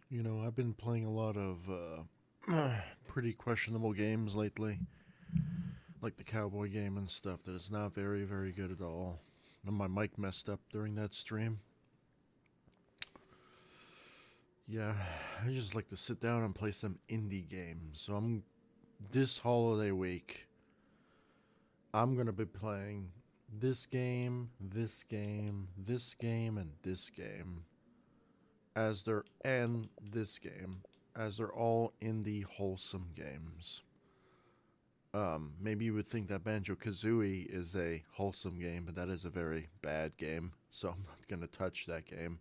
You know, I've been playing a lot of pretty questionable games lately, like the cowboy game and stuff that is not very, very good at all. And my mic messed up during that stream. Yeah, I just like to sit down and play some indie games. So this holiday week, I'm gonna be playing this game, this game, this game, and this game and this game as they're all indie wholesome games. Maybe you would think that Banjo Kazooie is a wholesome game, but that is a very bad game, so I'm not gonna touch that game.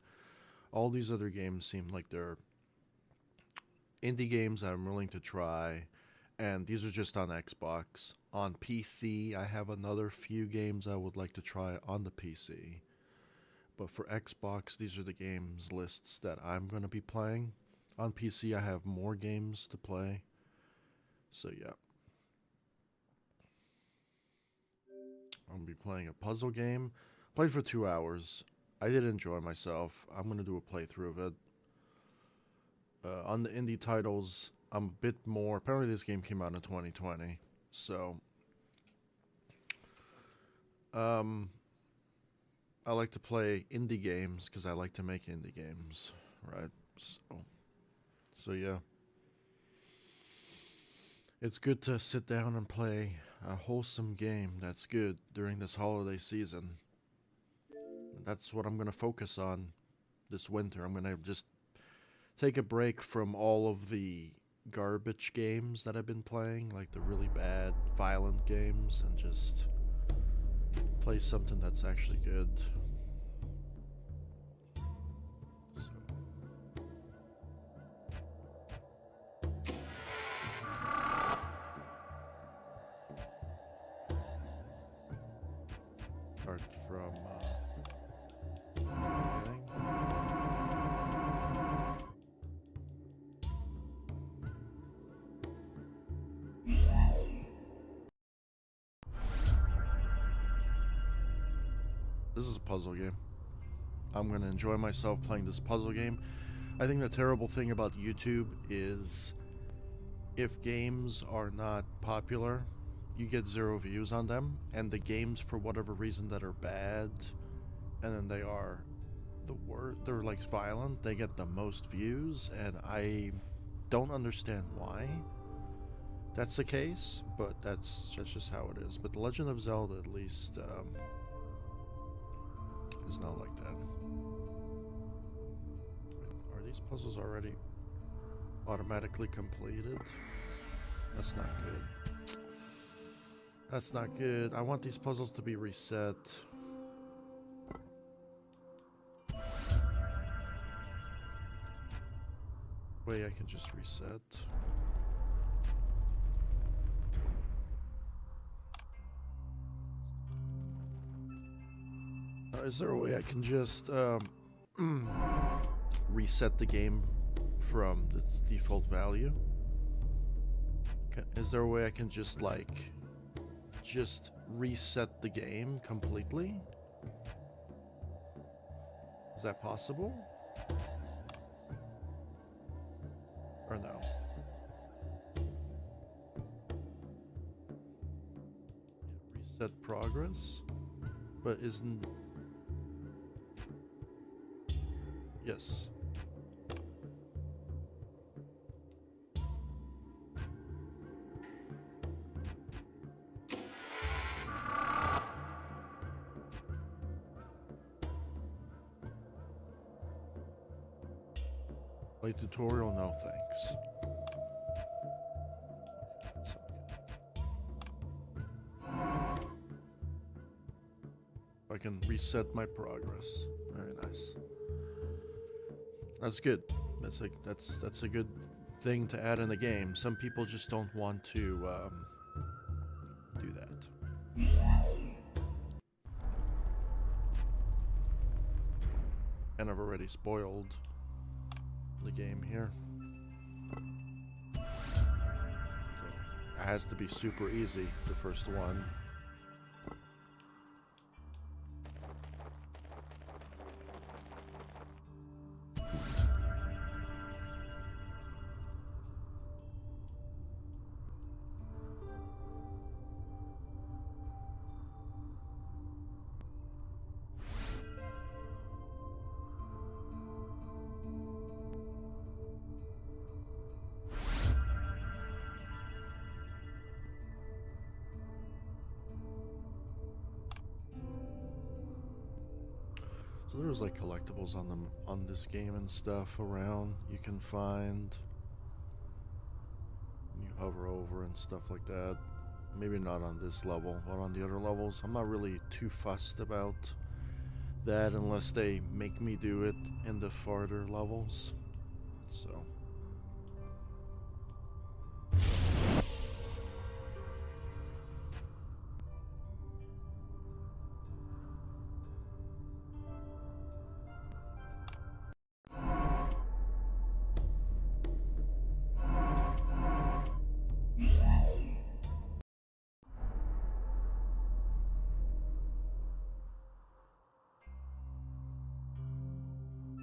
All these other games seem like they're indie games I'm willing to try, and these are just on Xbox. On PC, I have another few games I would like to try on the PC. But for Xbox, these are the games lists that I'm gonna be playing. On PC, I have more games to play. So yeah, I'm gonna be playing a puzzle game. Played for 2 hours. I did enjoy myself. I'm gonna do a playthrough of it. On the indie titles, I'm a bit more. Apparently, this game came out in 2020, so um, I like to play indie games because I like to make indie games, right? So yeah, it's good to sit down and play a wholesome game that's good during this holiday season. That's what I'm gonna focus on this winter. I'm gonna just take a break from all of the garbage games that I've been playing, like the really bad, violent games, and just play something that's actually good. So, start from beginning. This is a puzzle game. I'm gonna enjoy myself playing this puzzle game. I think the terrible thing about YouTube is if games are not popular, you get 0 views on them, and the games for whatever reason that are bad, and then they're like violent, they get the most views, and I don't understand why that's the case, but that's just how it is. But The Legend of Zelda, at least, is not like that. Wait, are these puzzles already automatically completed? That's not good. That's not good. I want these puzzles to be reset. Wait, I can just reset. Is there a way I can just reset the game from its default value? Is there a way I can just reset the game completely? Is that possible? Or no? Yeah, reset progress? But isn't... Yes. Play tutorial? No, thanks. So, I can reset my progress. Very nice. That's good. That's a good thing to add in the game. Some people just don't want to do that. And I've already spoiled the game here. So it has to be super easy, the first one. So there's like collectibles on this game and stuff around you can find. You hover over and stuff like that. Maybe not on this level, but on the other levels, I'm not really too fussed about that unless they make me do it in the farther levels. So.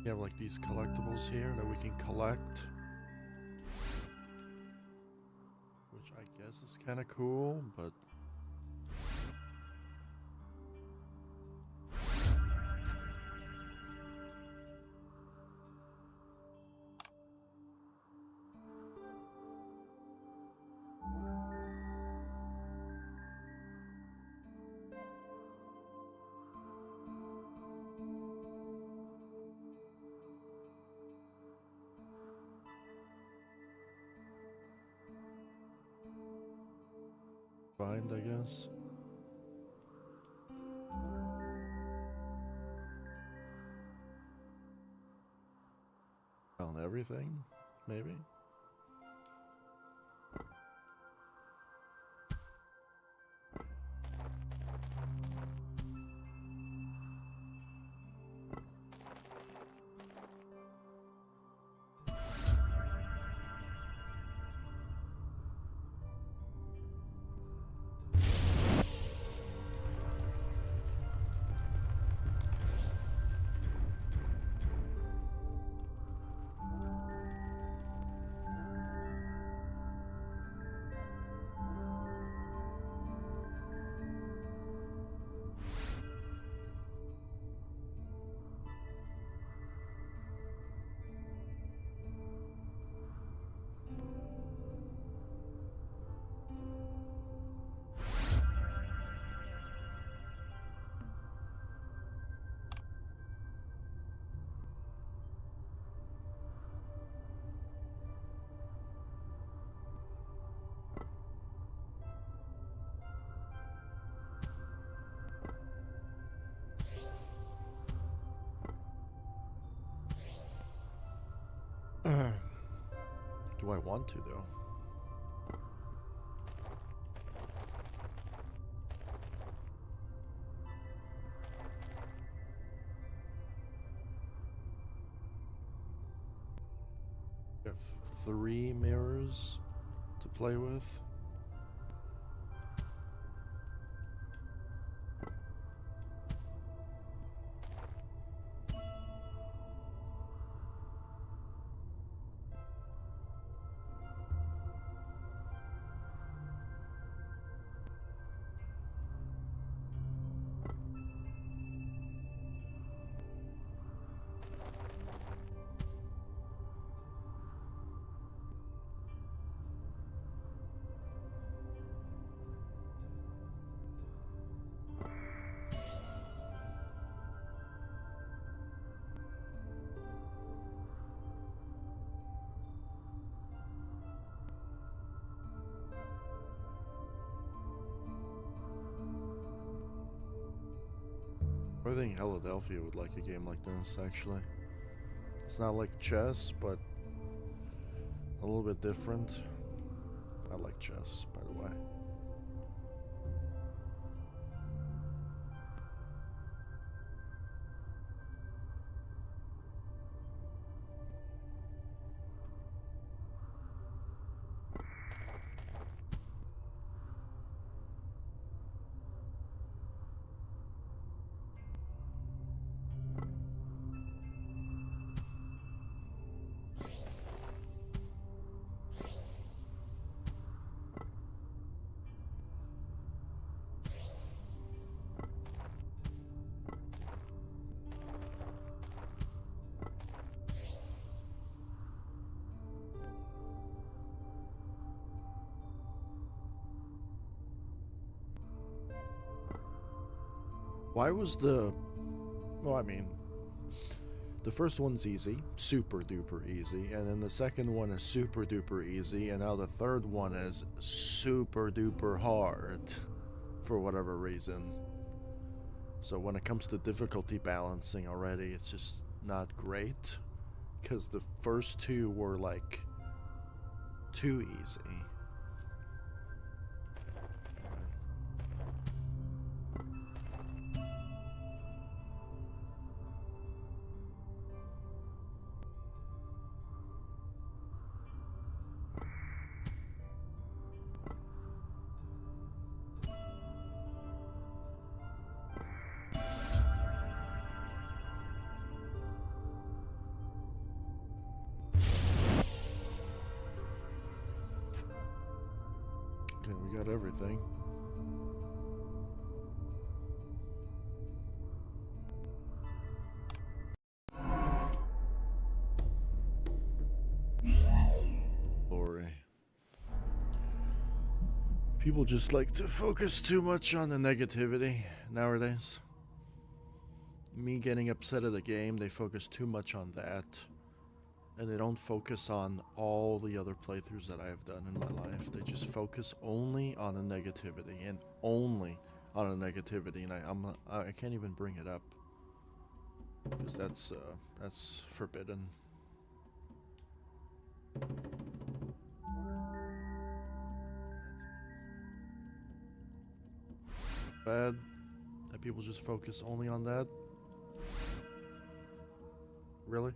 You have like these collectibles here that we can collect, which I guess is kind of cool, but find, I guess. Found everything, maybe? Do I want to, though? We have 3 mirrors to play with. I think Philadelphia would like a game like this, actually. It's not like chess, but a little bit different. I like chess, by the way. Why was the... Well, I mean, The first one's easy, super duper easy, and then the second one is super duper easy, and now the third one is super duper hard for whatever reason. So when it comes to difficulty balancing already, it's just not great, because the first two were like too easy. Okay, we got everything. Glory. People just like to focus too much on the negativity nowadays. Me getting upset at the game, they focus too much on that. And they don't focus on all the other playthroughs that I have done in my life. They just focus only on the negativity and only on the negativity, and I can't even bring it up because that's forbidden. Bad that people just focus only on that. Really?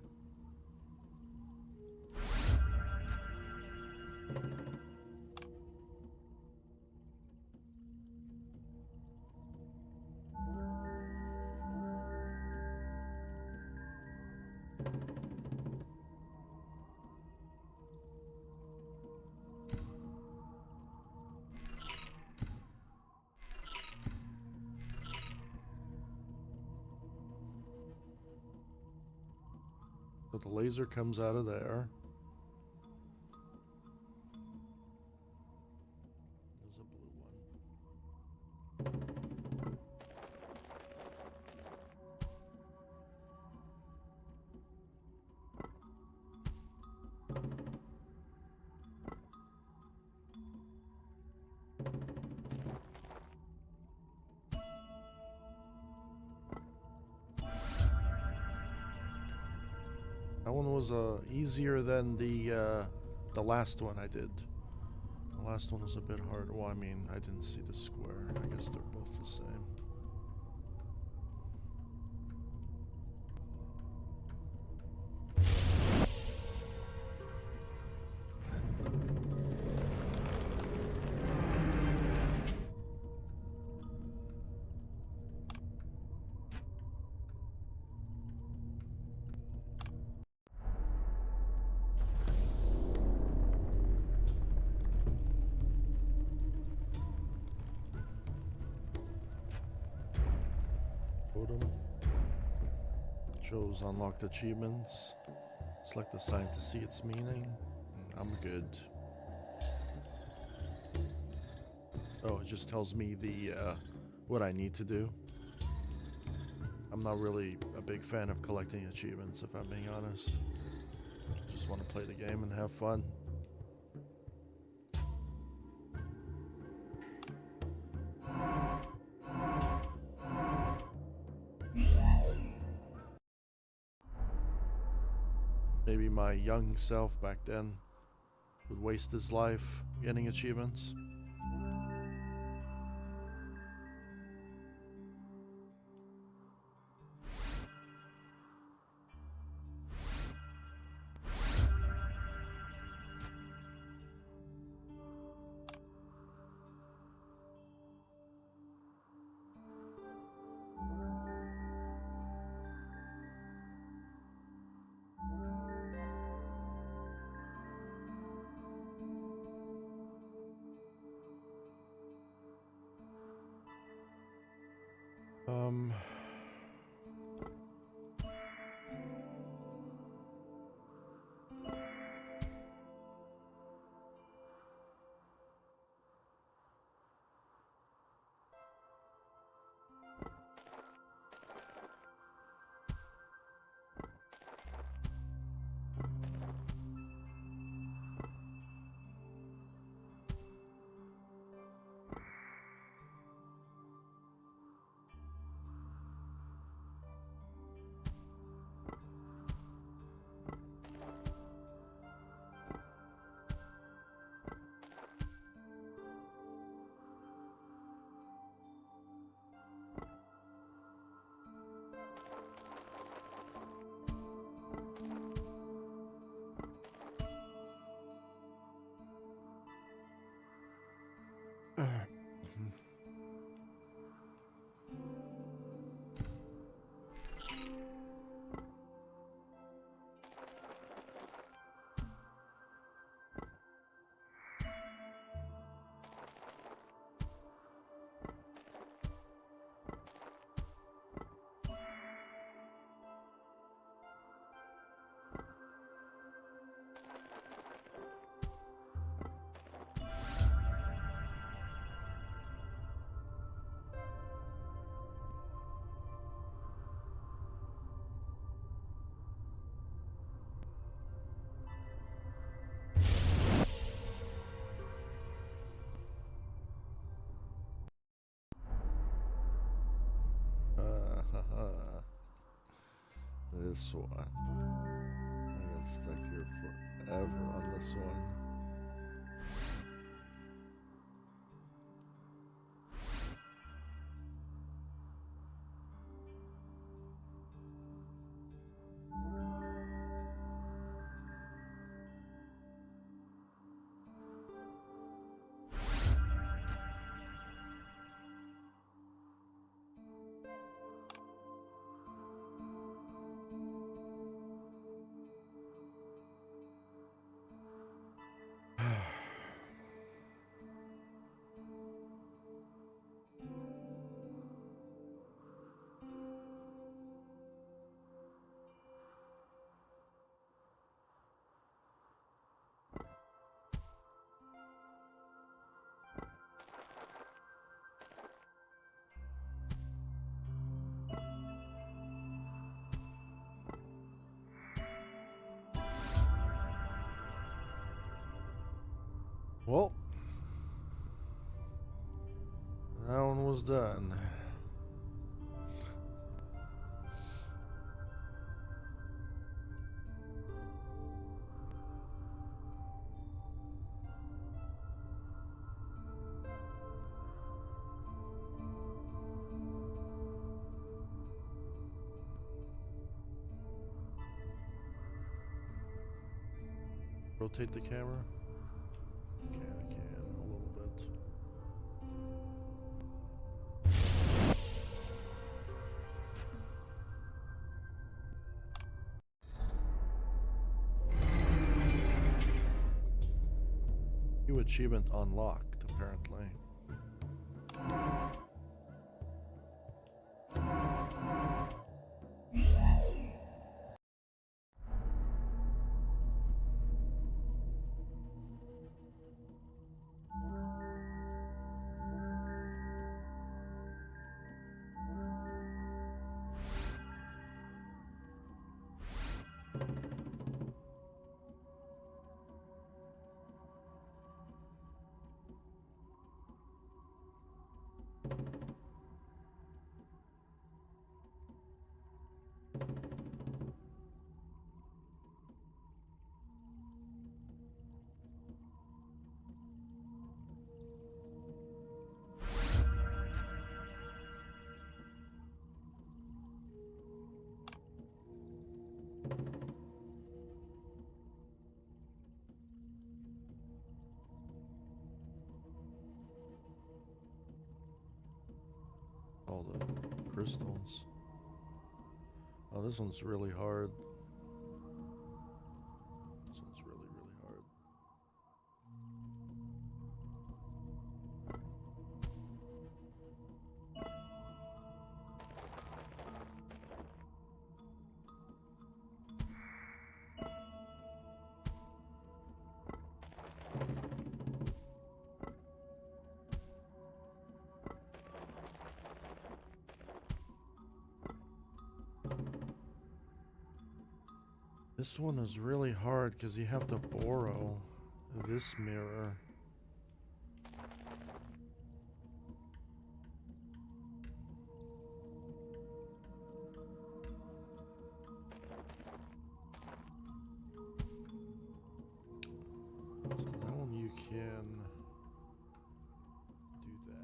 So the laser comes out of there. There's a blue one. That one was easier than the last one I did. The last one was a bit hard. Well, I mean, I didn't see the square. I guess they're both the same. Totem. Shows unlocked achievements. Select a sign to see its meaning. I'm good. Oh, it just tells me the what I need to do. I'm not really a big fan of collecting achievements, if I'm being honest. Just want to play the game and have fun. Maybe my young self back then would waste his life getting achievements. this one. I got stuck here forever on this one. Well, that one was done. Rotate the camera. Okay, I can a little bit. New achievement unlocked, apparently. All the crystals. Oh, this one's really hard. This one's really, really hard. This one is really hard because you have to borrow this mirror. So that one you can do that.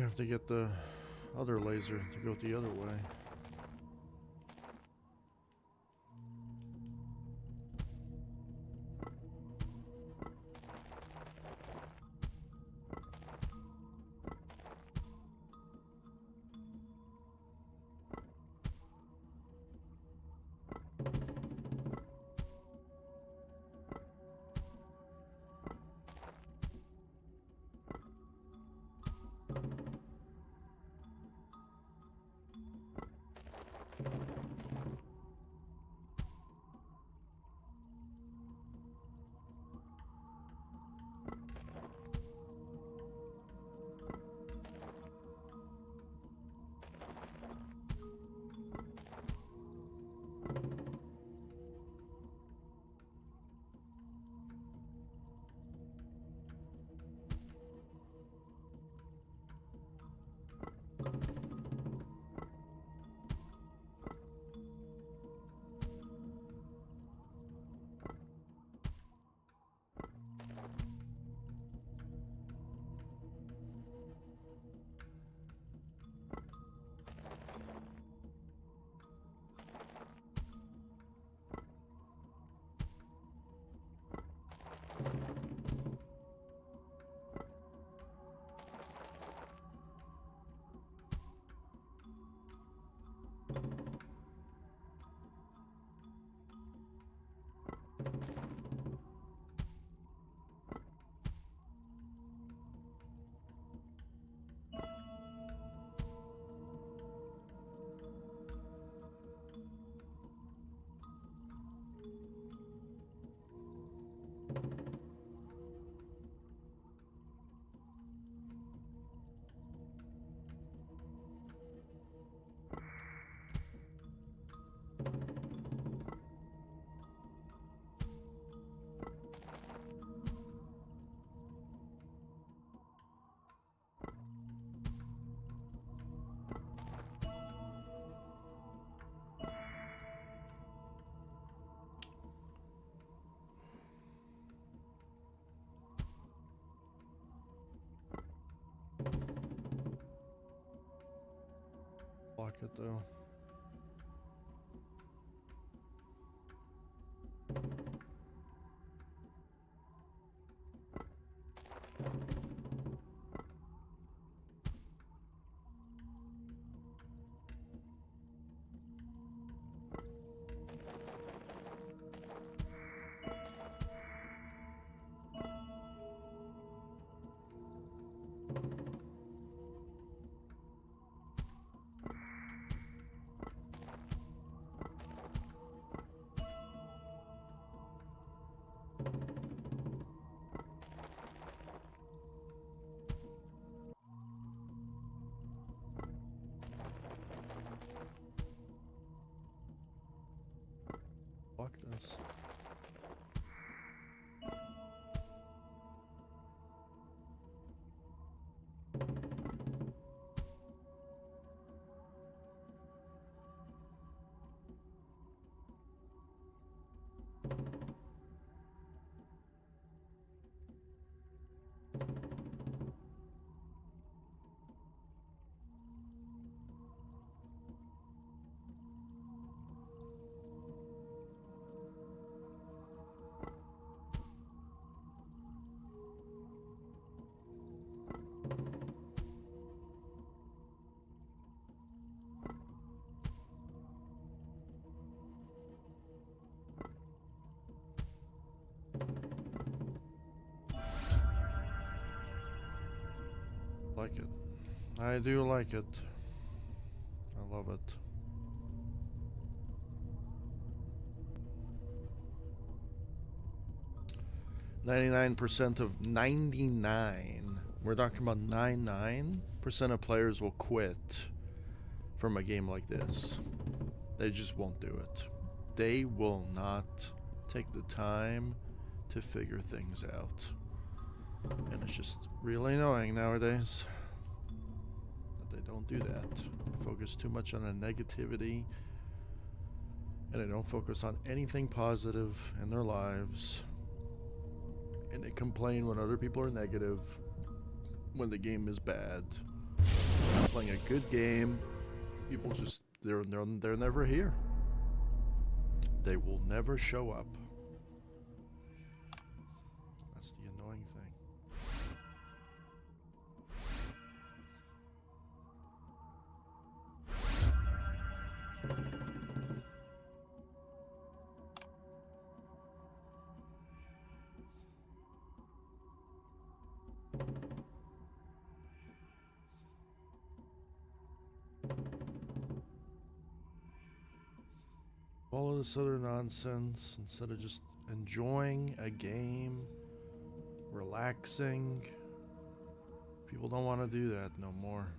have to get the other laser to go the other way. Block it though. Block this. Like it. I do like it. I love it. %99 of 99. We're talking about 99% of players will quit from a game like this. They just won't do it. They will not take the time to figure things out. And it's just really annoying nowadays that they don't do that. They focus too much on the negativity, and they don't focus on anything positive in their lives. And they complain when other people are negative, when the game is bad. playing a good game. People just they're never here. They will never show up. That's the annoying thing. All of this other nonsense instead of just enjoying a game, relaxing. People don't want to do that no more.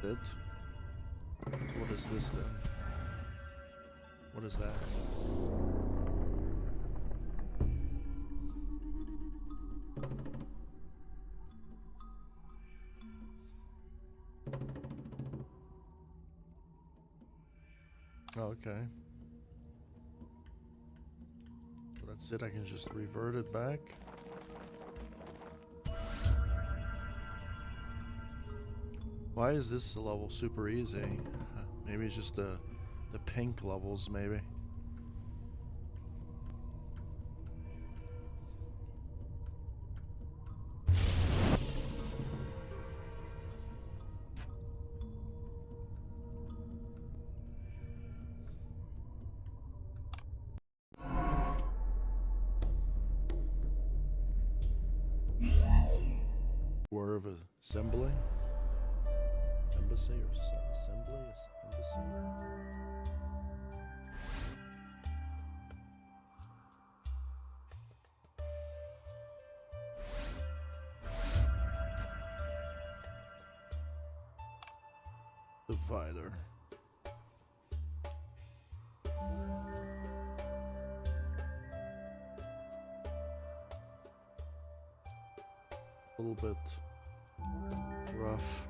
It. What is this then? What is that? Oh, okay. So that's it. I can just revert it back. Why is this level super easy? Maybe it's just the pink levels, maybe. War of Assembly? Embassy or assembly? Embassy? Divider. A little bit rough.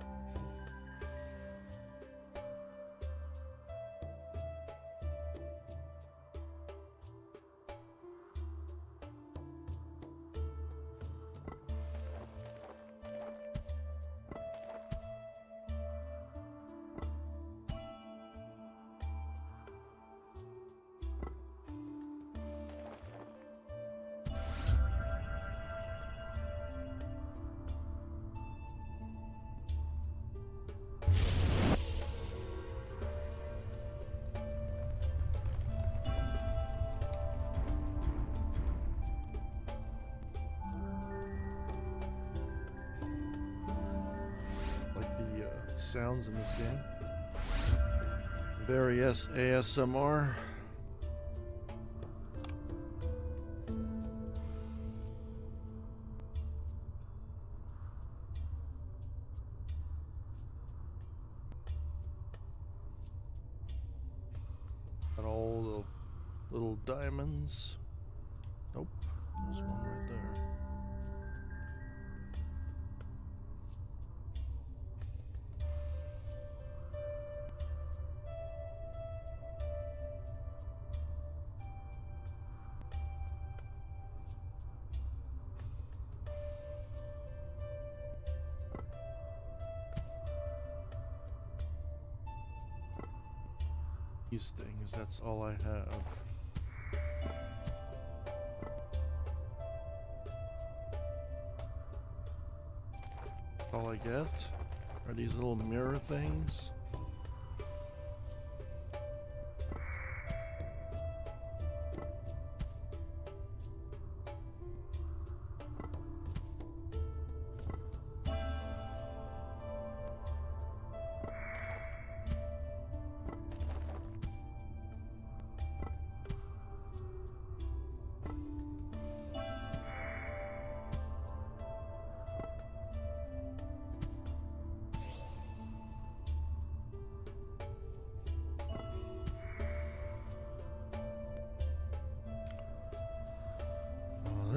Sounds in this game. Very ASMR. Got all the little diamonds. Nope, there's one right there. These things, that's all I have. All I get are these little mirror things.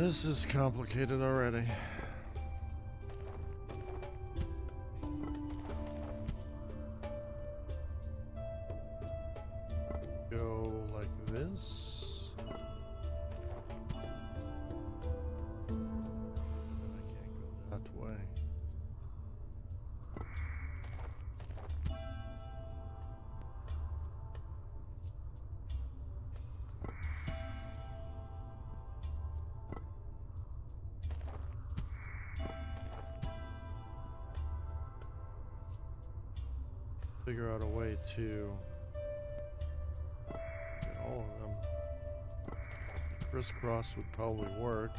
This is complicated already. Go like this. I can't go that way. Figure out a way to get all of them. Crisscross would probably work.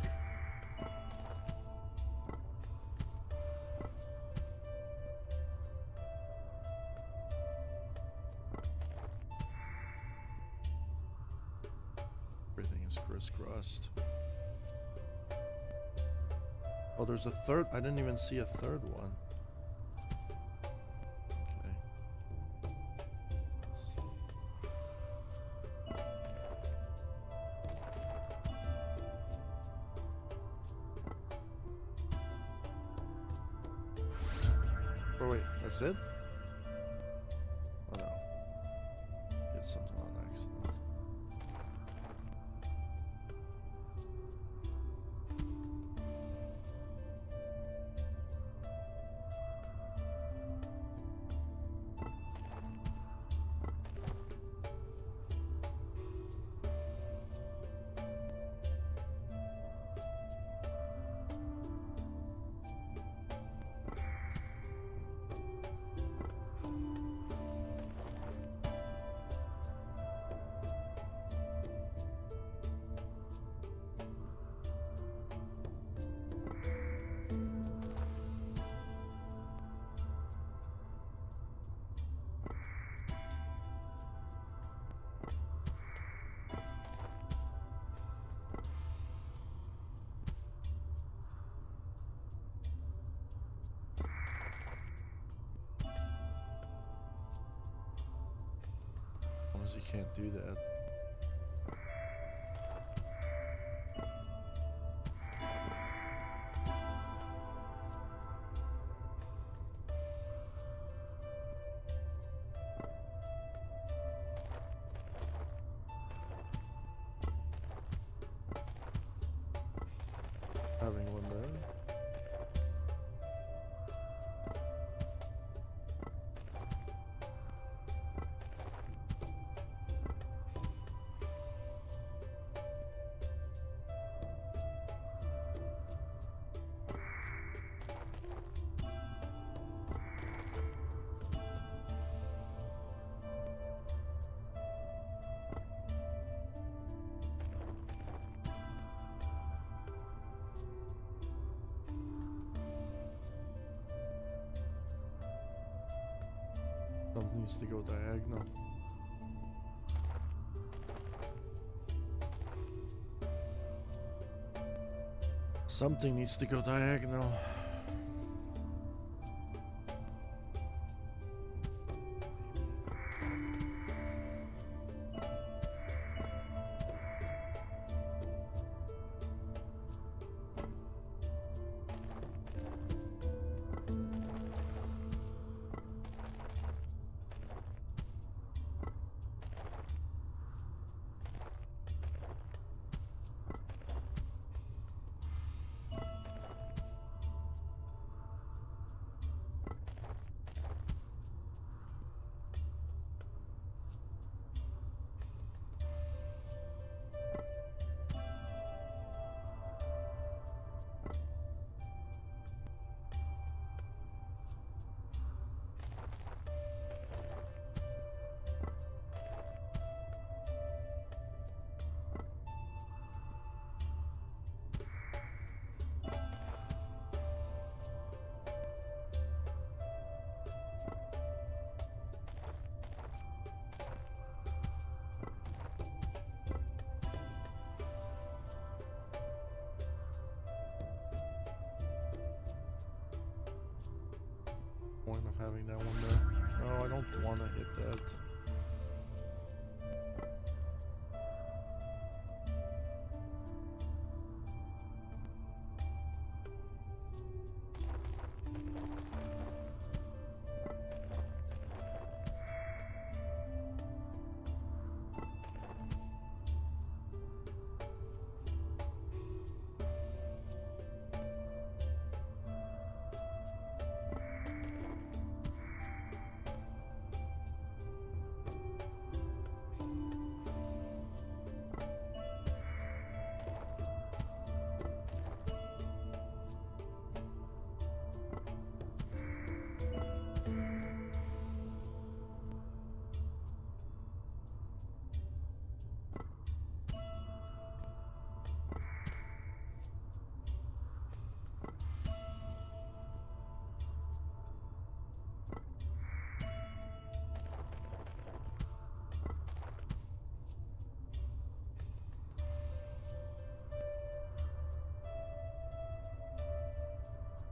Everything is crisscrossed. Oh, there's a third. I didn't even see a third one. Oh wait, that's it? Oh no. Did something on accident. He can't do that. Having one there. Something needs to go diagonal. Something needs to go diagonal. Point of having that one there. No, I don't want to hit that.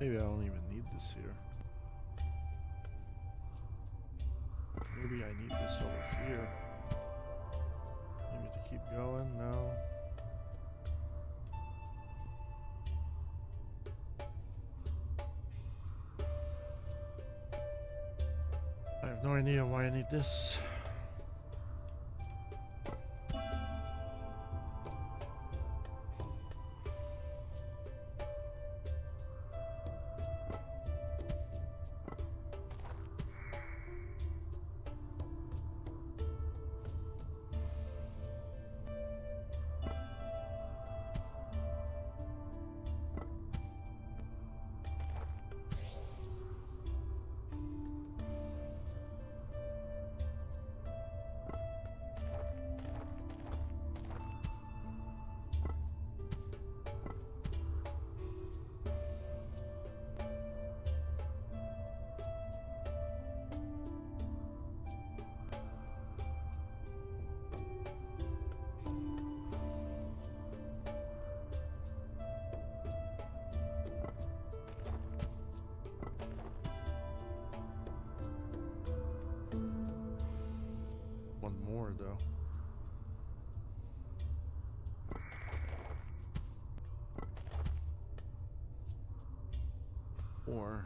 Maybe I don't even need this here. Maybe I need this over here. Maybe to keep going? No. I have no idea why I need this. One more though. Or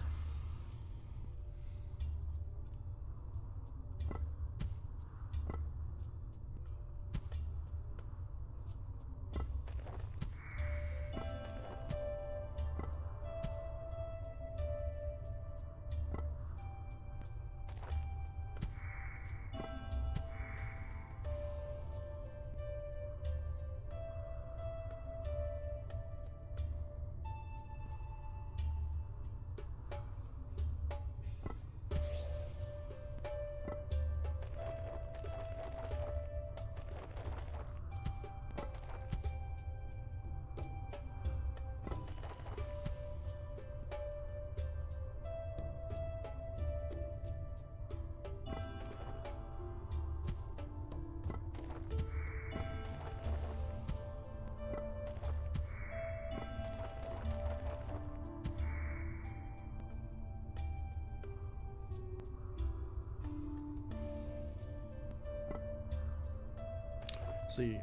see,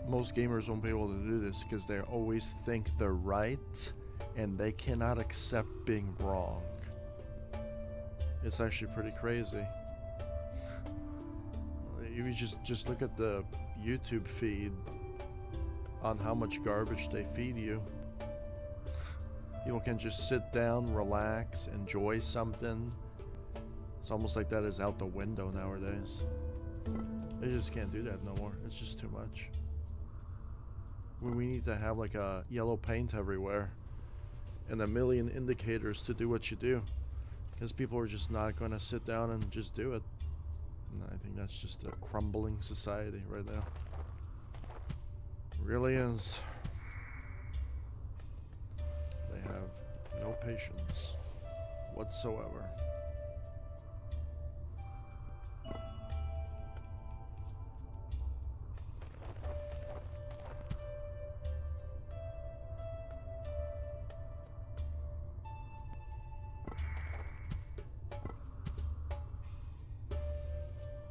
most gamers won't be able to do this because they always think they're right and they cannot accept being wrong. It's actually pretty crazy. You just look at the YouTube feed on how much garbage they feed you. People can just sit down, relax, enjoy something. It's almost like that is out the window nowadays. They just can't do that no more. It's just too much. We need to have like a yellow paint everywhere and a million indicators to do what you do, because people are just not going to sit down and just do it. And I think that's just a crumbling society right now. It really is. They have no patience whatsoever.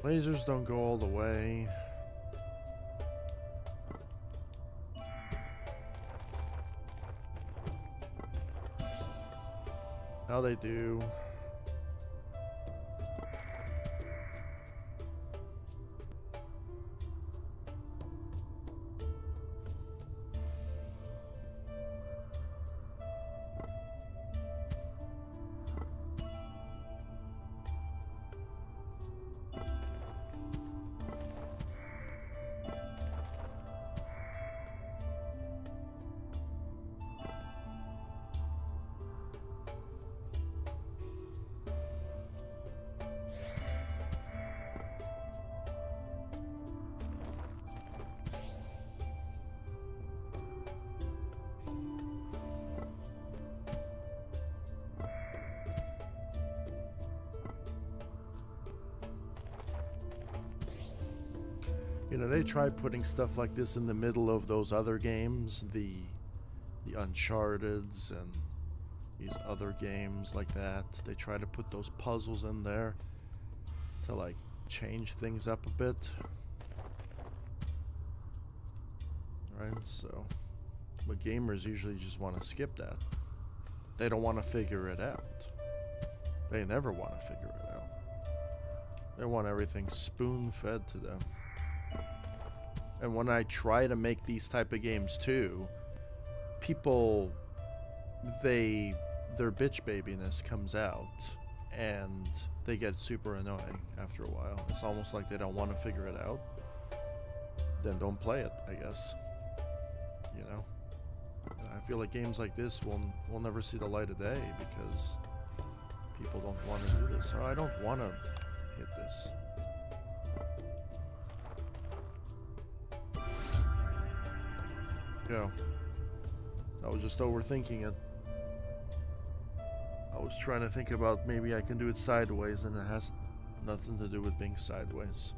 Lasers don't go all the way. Now they do. You know, they tried putting stuff like this in the middle of those other games, the Uncharted's and these other games like that. They try to put those puzzles in there to like change things up a bit. Right, so but gamers usually just want to skip that. They don't want to figure it out. They never want to figure it out. They want everything spoon-fed to them. And when I try to make these type of games too, people, their bitch babiness comes out and they get super annoying after a while. It's almost like they don't want to figure it out. Then don't play it, I guess. You know? And I feel like games like this will never see the light of day because people don't want to do this. So I don't want to hit this. Yeah. I was just overthinking it. I was trying to think about maybe I can do it sideways, and it has nothing to do with being sideways.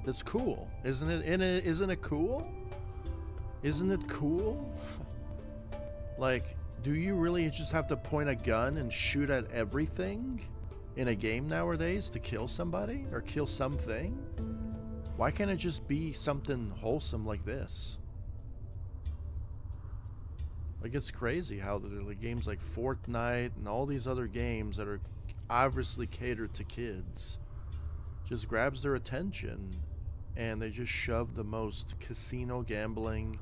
It's cool, isn't it? Isn't it cool? Isn't it cool? Like, do you really just have to point a gun and shoot at everything in a game nowadays to kill somebody or kill something? Why can't it just be something wholesome like this? Like, it's crazy how the games like Fortnite and all these other games that are obviously catered to kids just grabs their attention, and they just shove the most casino gambling,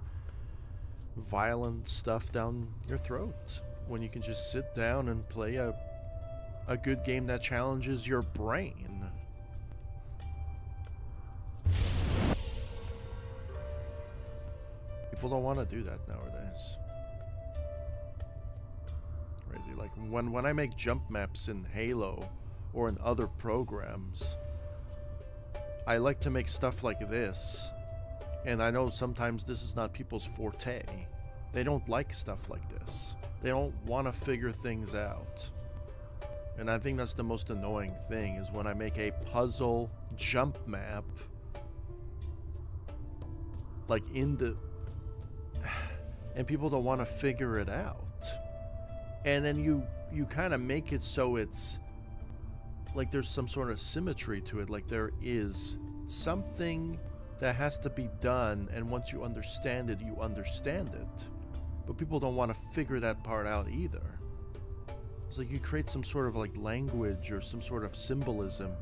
violent stuff down your throat when you can just sit down and play a good game that challenges your brain. People don't want to do that nowadays. Crazy. Like when I make jump maps in Halo or in other programs, I like to make stuff like this, and I know sometimes this is not people's forte. They don't like stuff like this. They don't want to figure things out. And I think that's the most annoying thing, is when I make a puzzle jump map, like in the... and people don't want to figure it out. And then you kind of make it so it's like there's some sort of symmetry to it, like there is something that has to be done, and once you understand it, you understand it. But people don't want to figure that part out either. It's like you create some sort of like language or some sort of symbolism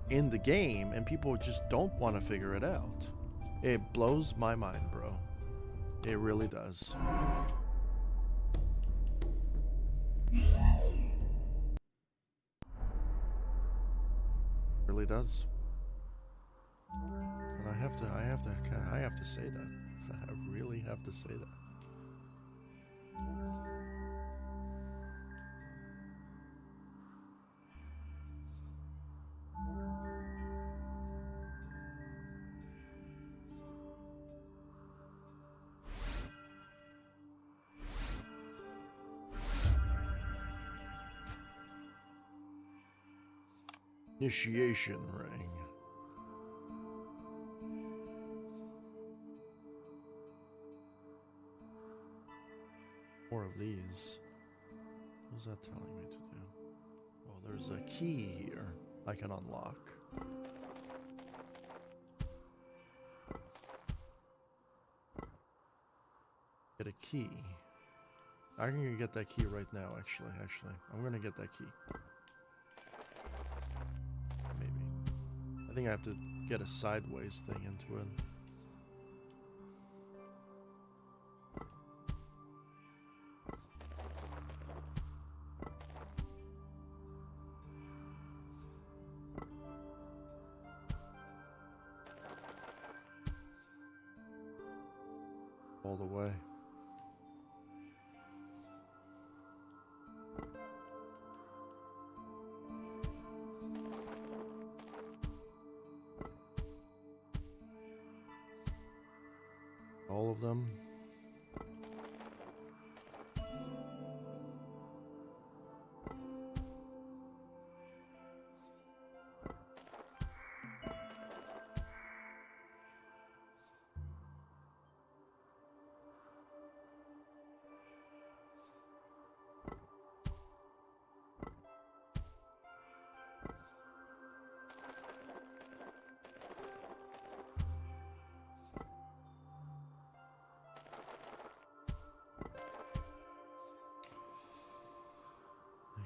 in the game, and people just don't want to figure it out. It blows my mind, bro. It really does. Really does. And I have to say that. I really have to say that. Initiation ring. More of these. What is that telling me to do? Oh, there's a key here I can unlock. Get a key. I can get that key right now, actually. I'm gonna get that key. Maybe. I think I have to get a sideways thing into it. All the way. All of them.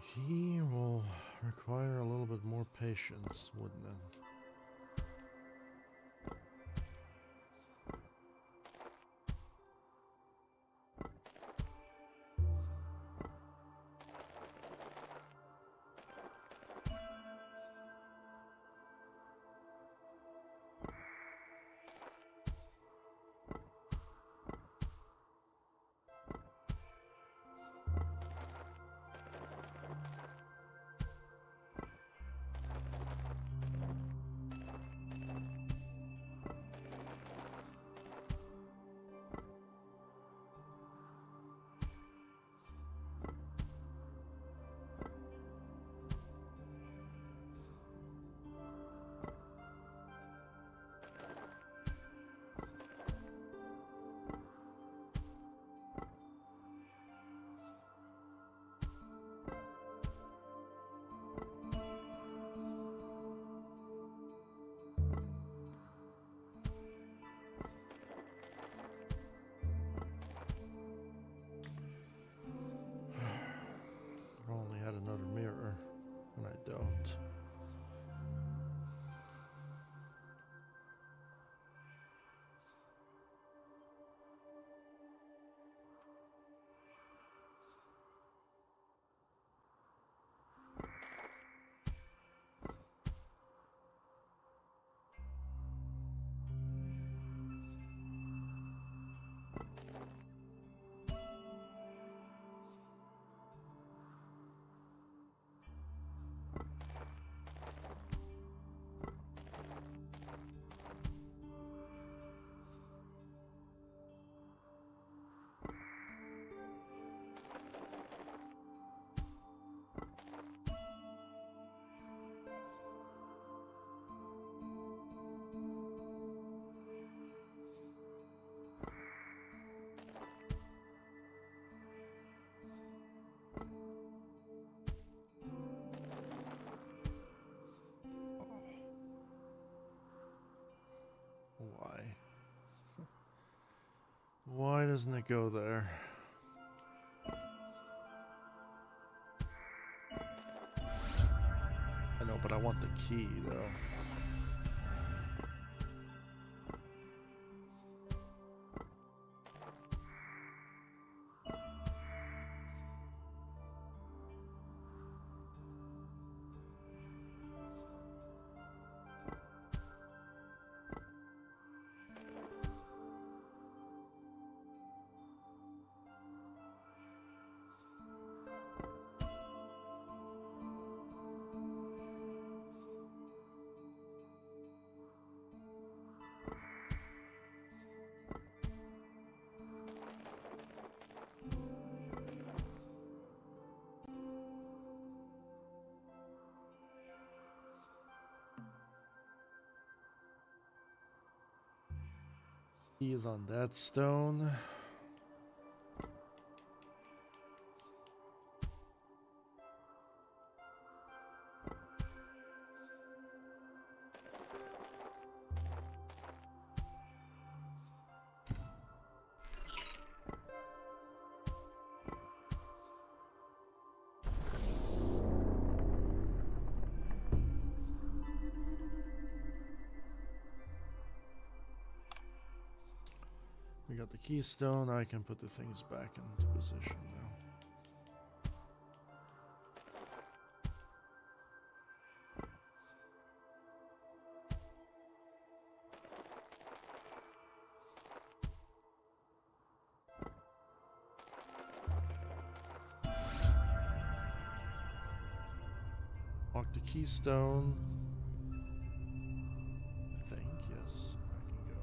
He will require a little bit more patience, wouldn't it? I only had another mirror, and I don't. Why? Why doesn't it go there? I know, but I want the key, though. He is on that stone. We got the keystone. I can put the things back into position now. Lock the keystone. I think, yes. I can go.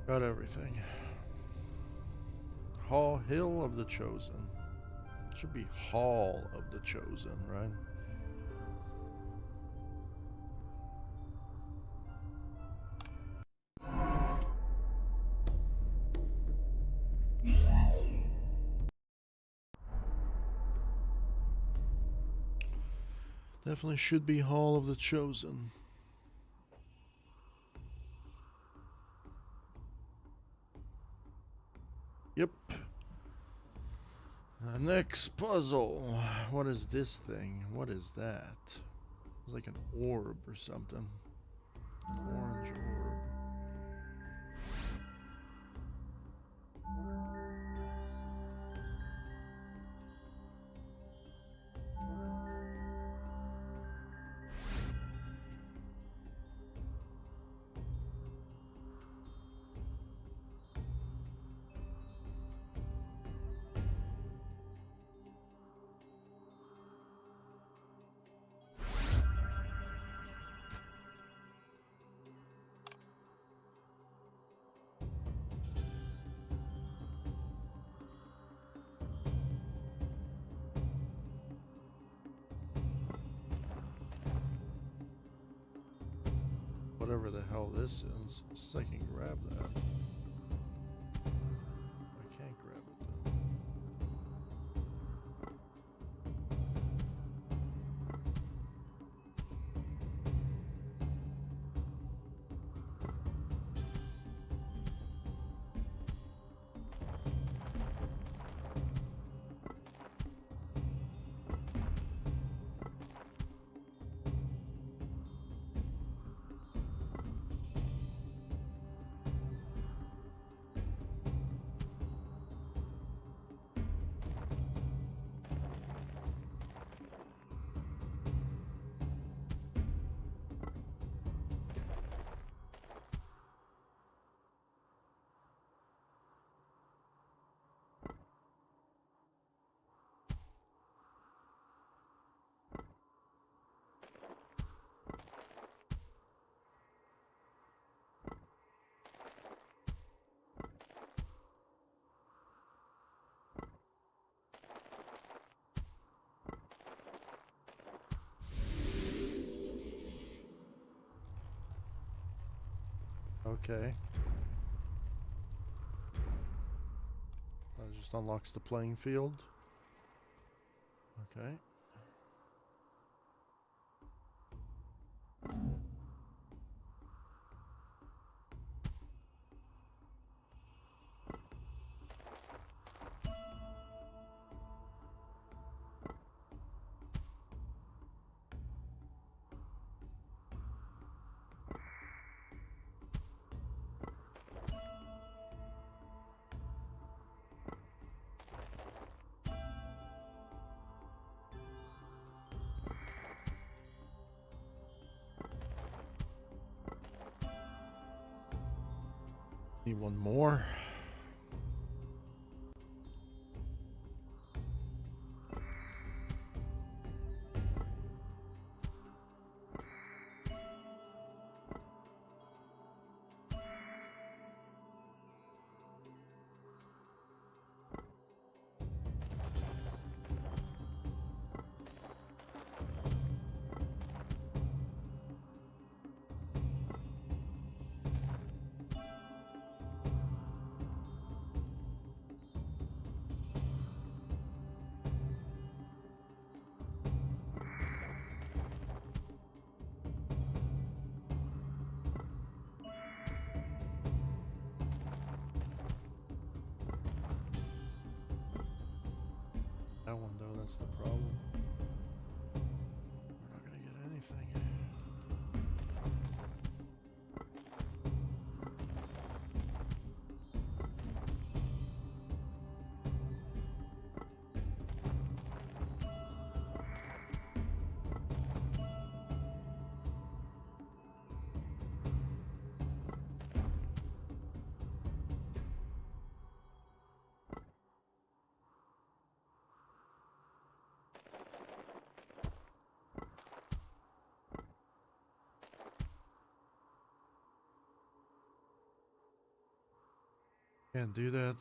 Got everything. Hill of the Chosen. It should be Hall of the Chosen, right? Definitely should be Hall of the Chosen. Yep. Next puzzle. What is this thing? What is that? It's like an orb or something. An orange orb. Whatever the hell this is. I can grab that. I can't grab it though. Okay. That just unlocks the playing field. Okay. Need one more. That one though, that's the problem. We're not gonna get anything. Can't do that.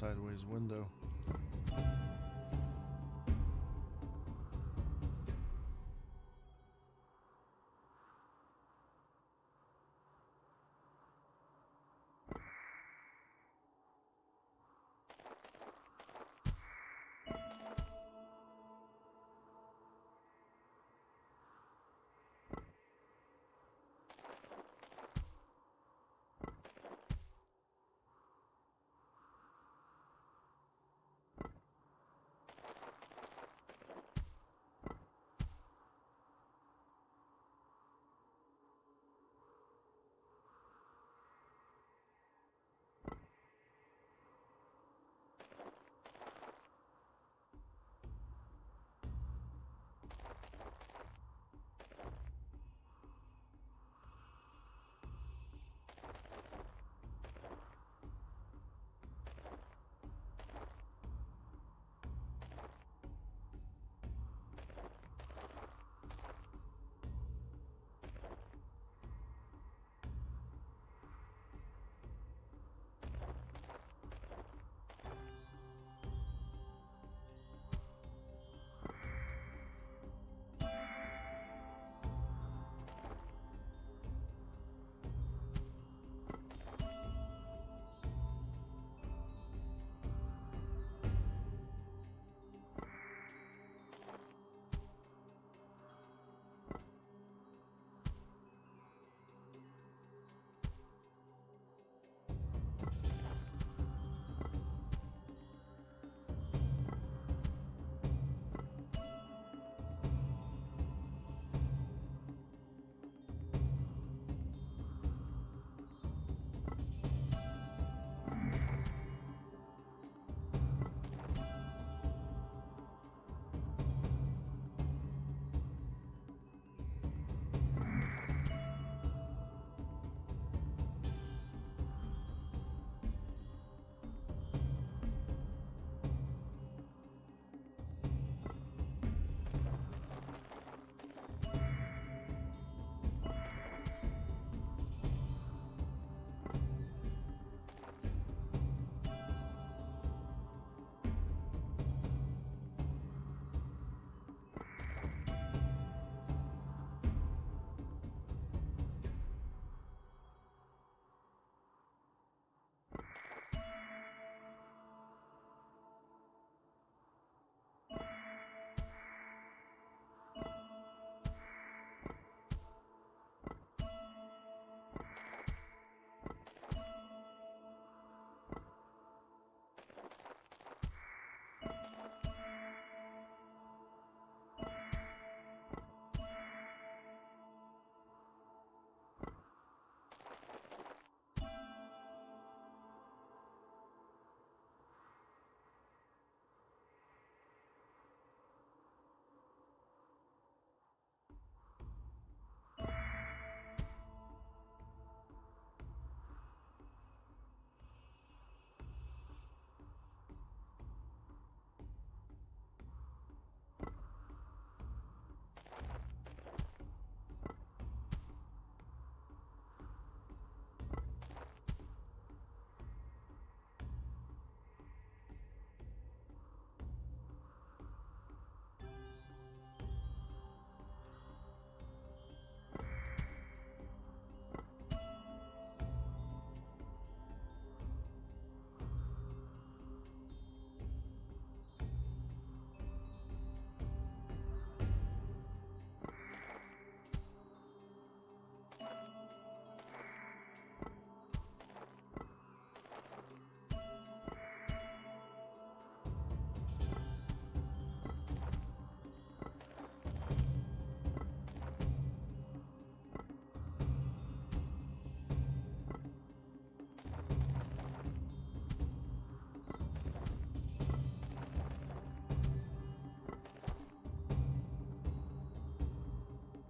sideways window.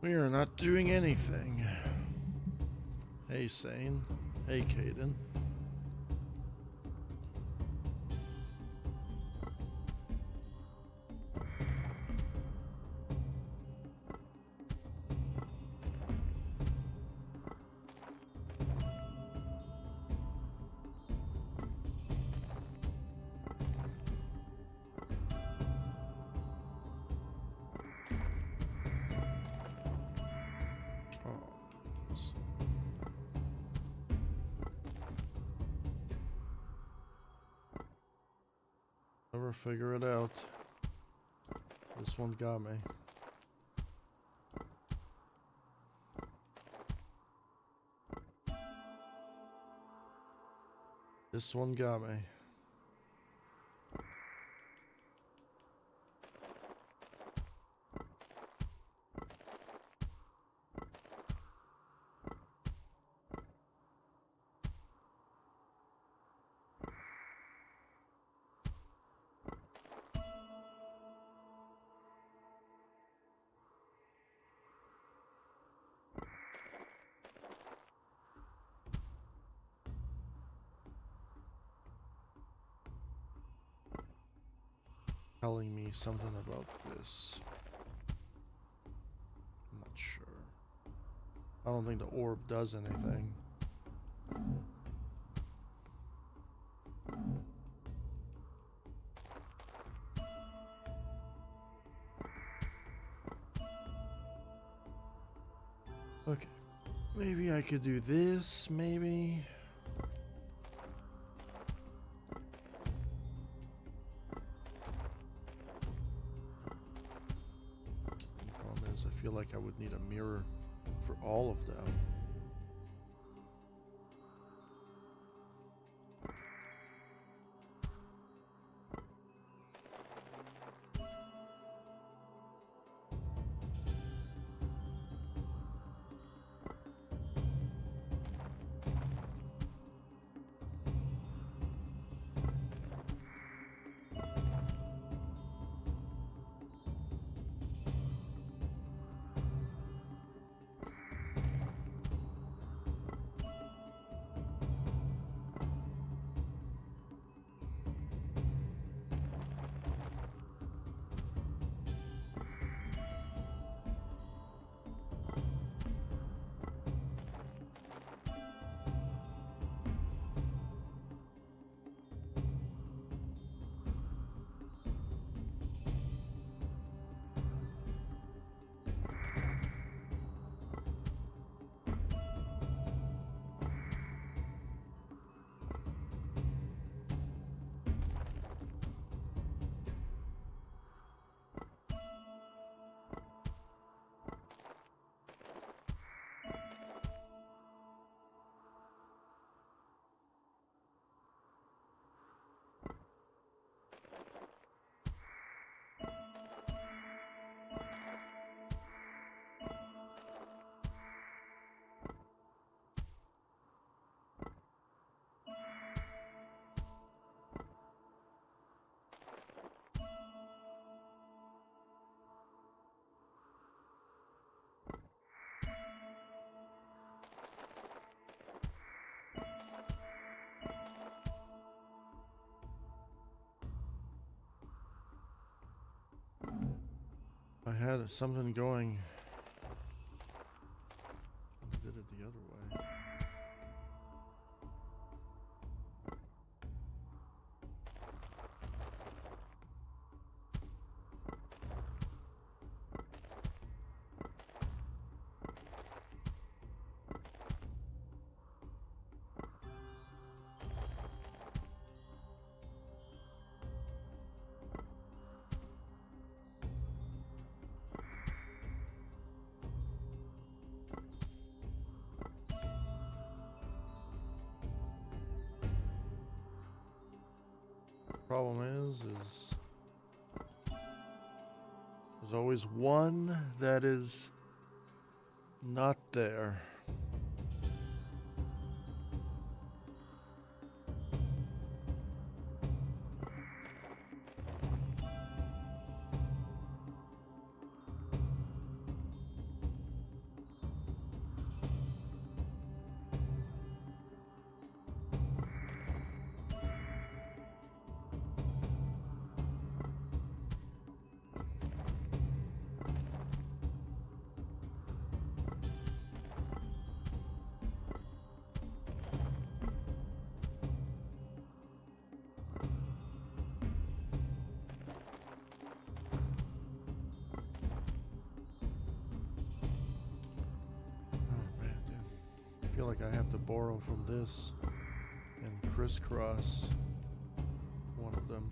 We are not doing anything. Hey, Sane. Hey, Caden. never figure it out. This one got me. This one got me. Telling me something about this. I'm not sure. I don't think the orb does anything. Okay. Maybe I could do this, maybe. I feel like I would need a mirror for all of them. I had something going. I did it the other way. Problem is there's always one that is not there. I feel like I have to borrow from this and crisscross one of them.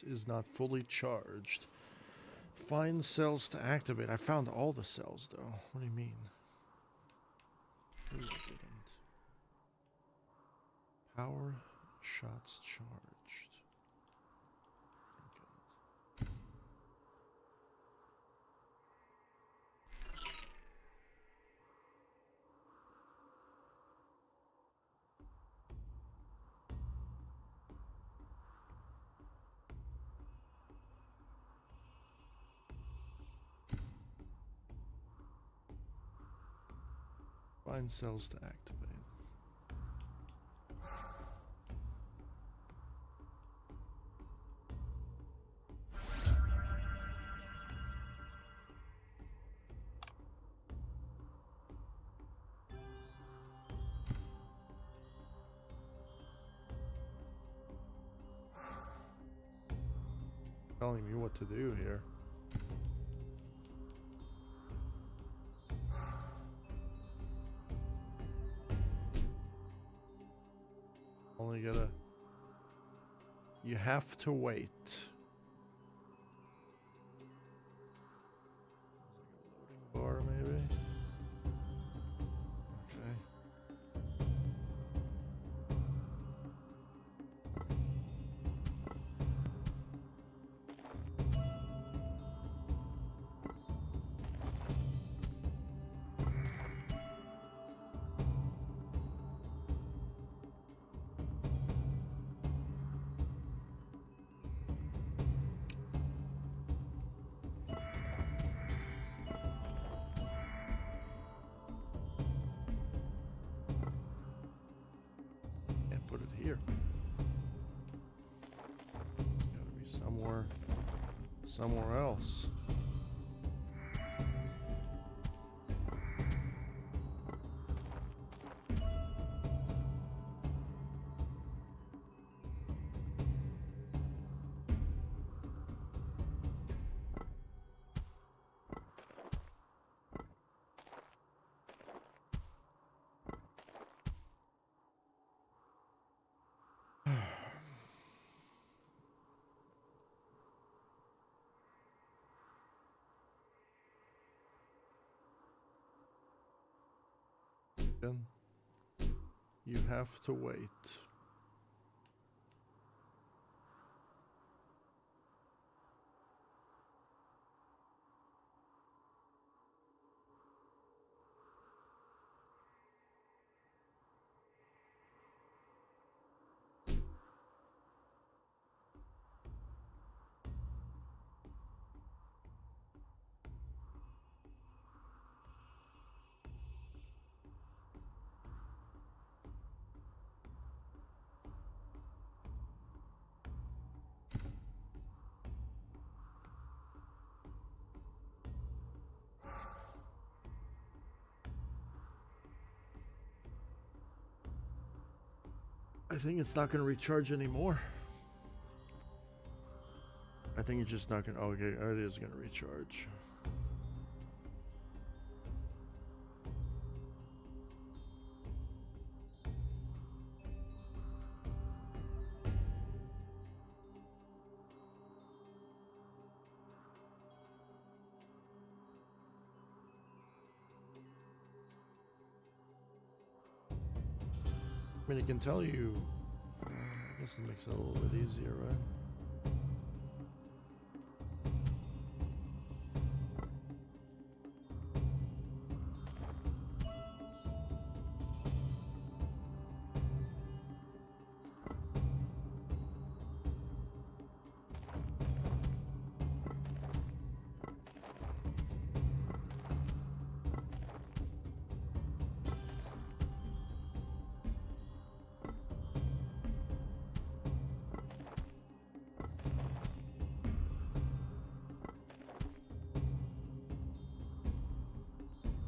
device is not fully charged. Find cells to activate. I found all the cells, though. What do you mean? Ooh, I didn't. Power shots charged. Okay. Find cells to activate. Telling me what to do here. Only gotta... You have to wait. Like a loading bar, maybe? Okay. Can't put it here. It's gotta be somewhere else. Again, you have to wait. I think it's not going to recharge anymore. I think it's just not going to... Okay, it is going to recharge. I mean, it can tell you... I guess it makes it a little bit easier, right?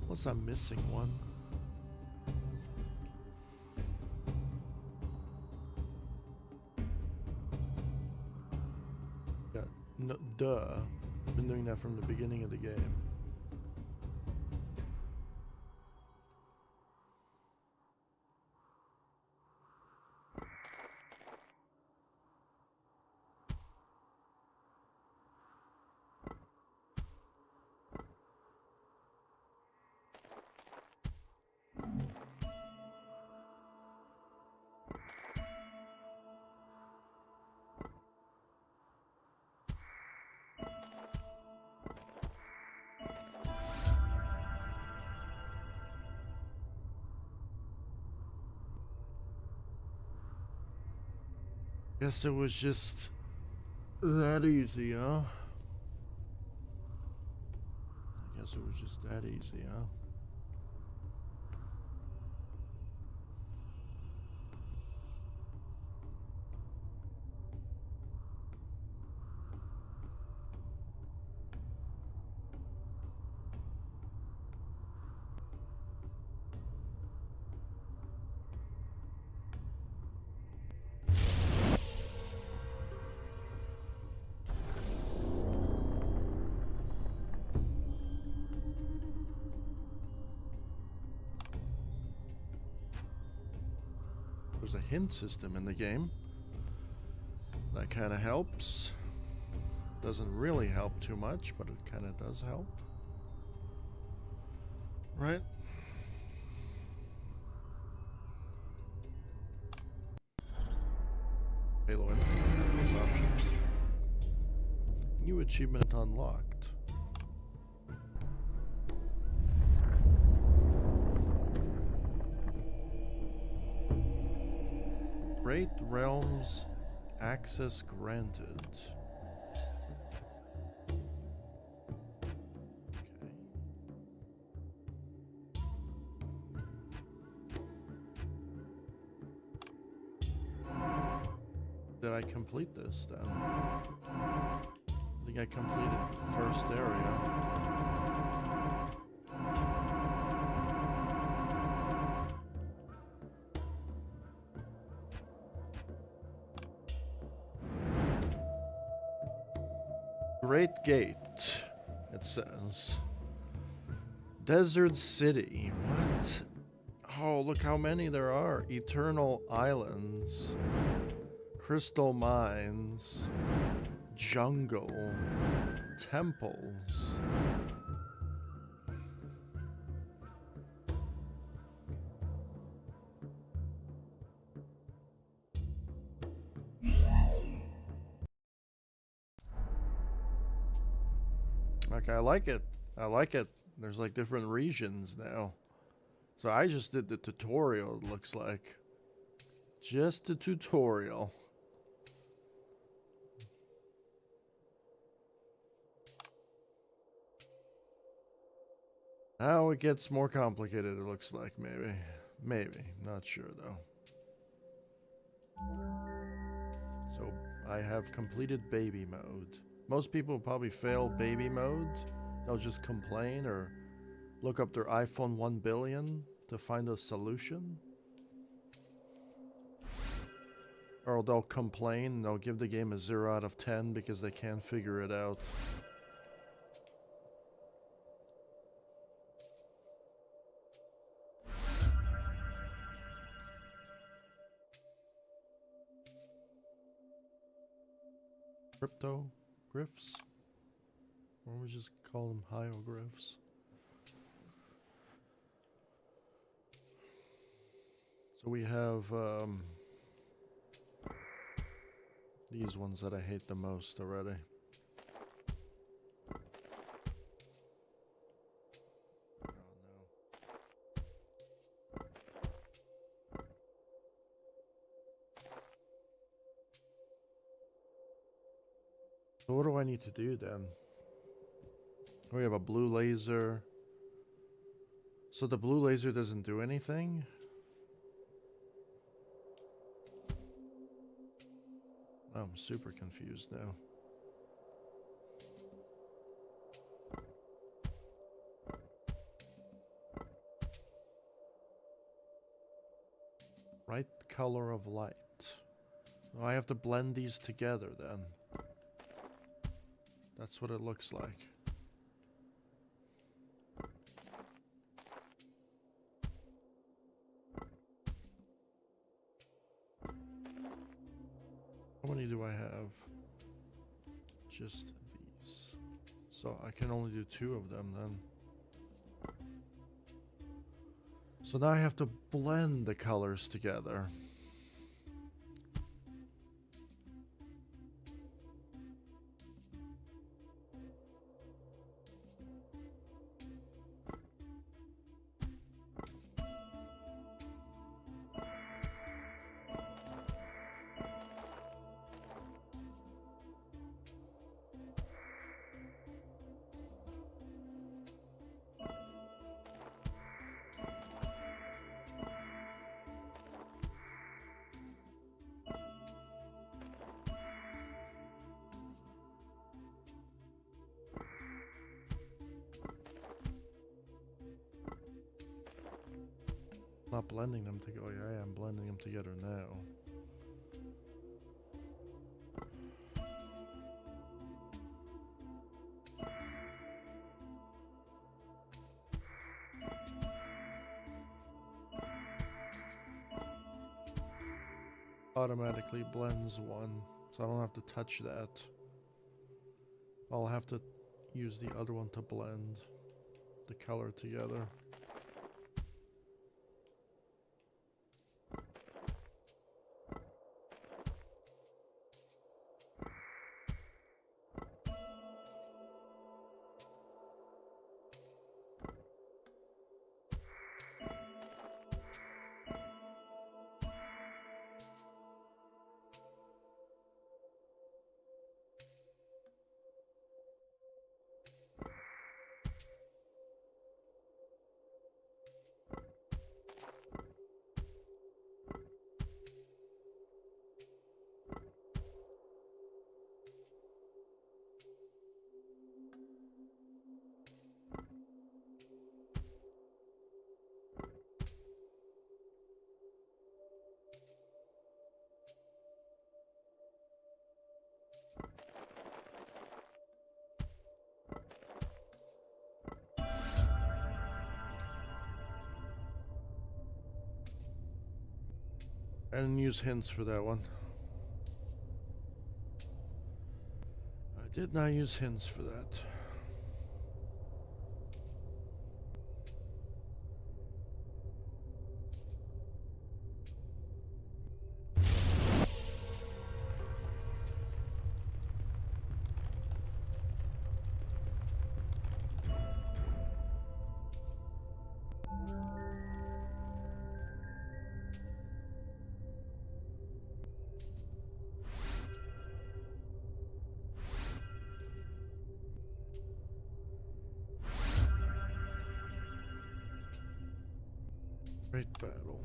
Unless I'm missing one. Yeah, no, duh. Been doing that from the beginning of the game. Guess it was just that easy, huh? I guess it was just that easy, huh? There's a hint system in the game. That kind of helps. Doesn't really help too much, but it kind of does help. Right? Halo Infinite has those options. New achievement unlocked. Great Realms access granted. Did I complete this then? I think I completed the first area. Great Gate, it says. Desert City. What? Oh, look how many there are. Eternal Islands. Crystal Mines. Jungle. Temples. Okay, I like it. I like it. There's like different regions now. So I just did the tutorial, it looks like. Just a tutorial. Now it gets more complicated, it looks like, maybe. Maybe. Not sure, though. So, I have completed baby mode. Most people probably fail baby mode. They'll just complain or look up their iPhone 1 billion to find a solution. Or they'll complain, they'll give the game a 0 out of 10 because they can't figure it out. Cryptoglyphs? Or we just call them hieroglyphs. So we have these ones that I hate the most already. Oh no. So what do I need to do then? We have a blue laser. So the blue laser doesn't do anything? I'm super confused now. Right color of light. Oh, I have to blend these together then. That's what it looks like. How many do I have? Just these. So I can only do 2 of them then. So now I have to blend the colors together. Not blending them together. Oh, yeah, I am blending them together now. Automatically blends one, so I don't have to touch that. I'll have to use the other one to blend the color together. I didn't use hints for that one. I did not use hints for that. Great battle.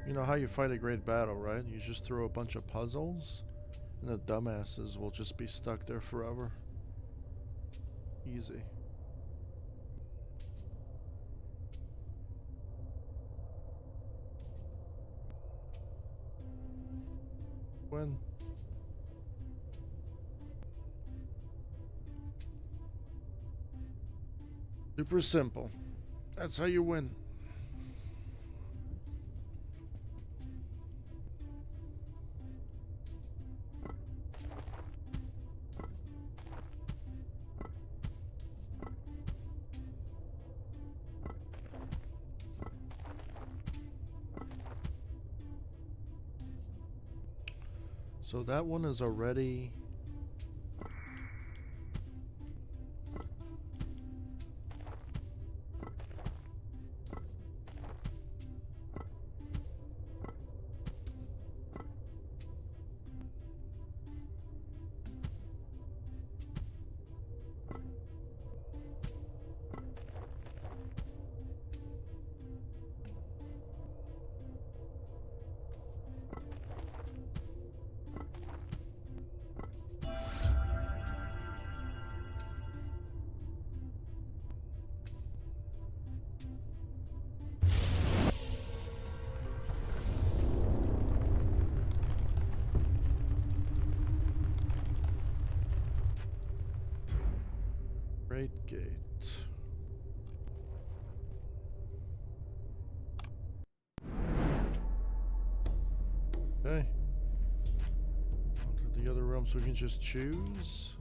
You know how you fight a great battle, right? You just throw a bunch of puzzles, and the dumbasses will just be stuck there forever. Easy. Win. Super simple. That's how you win. So that one is already... Great gate. Okay. Onto the other room so we can just choose.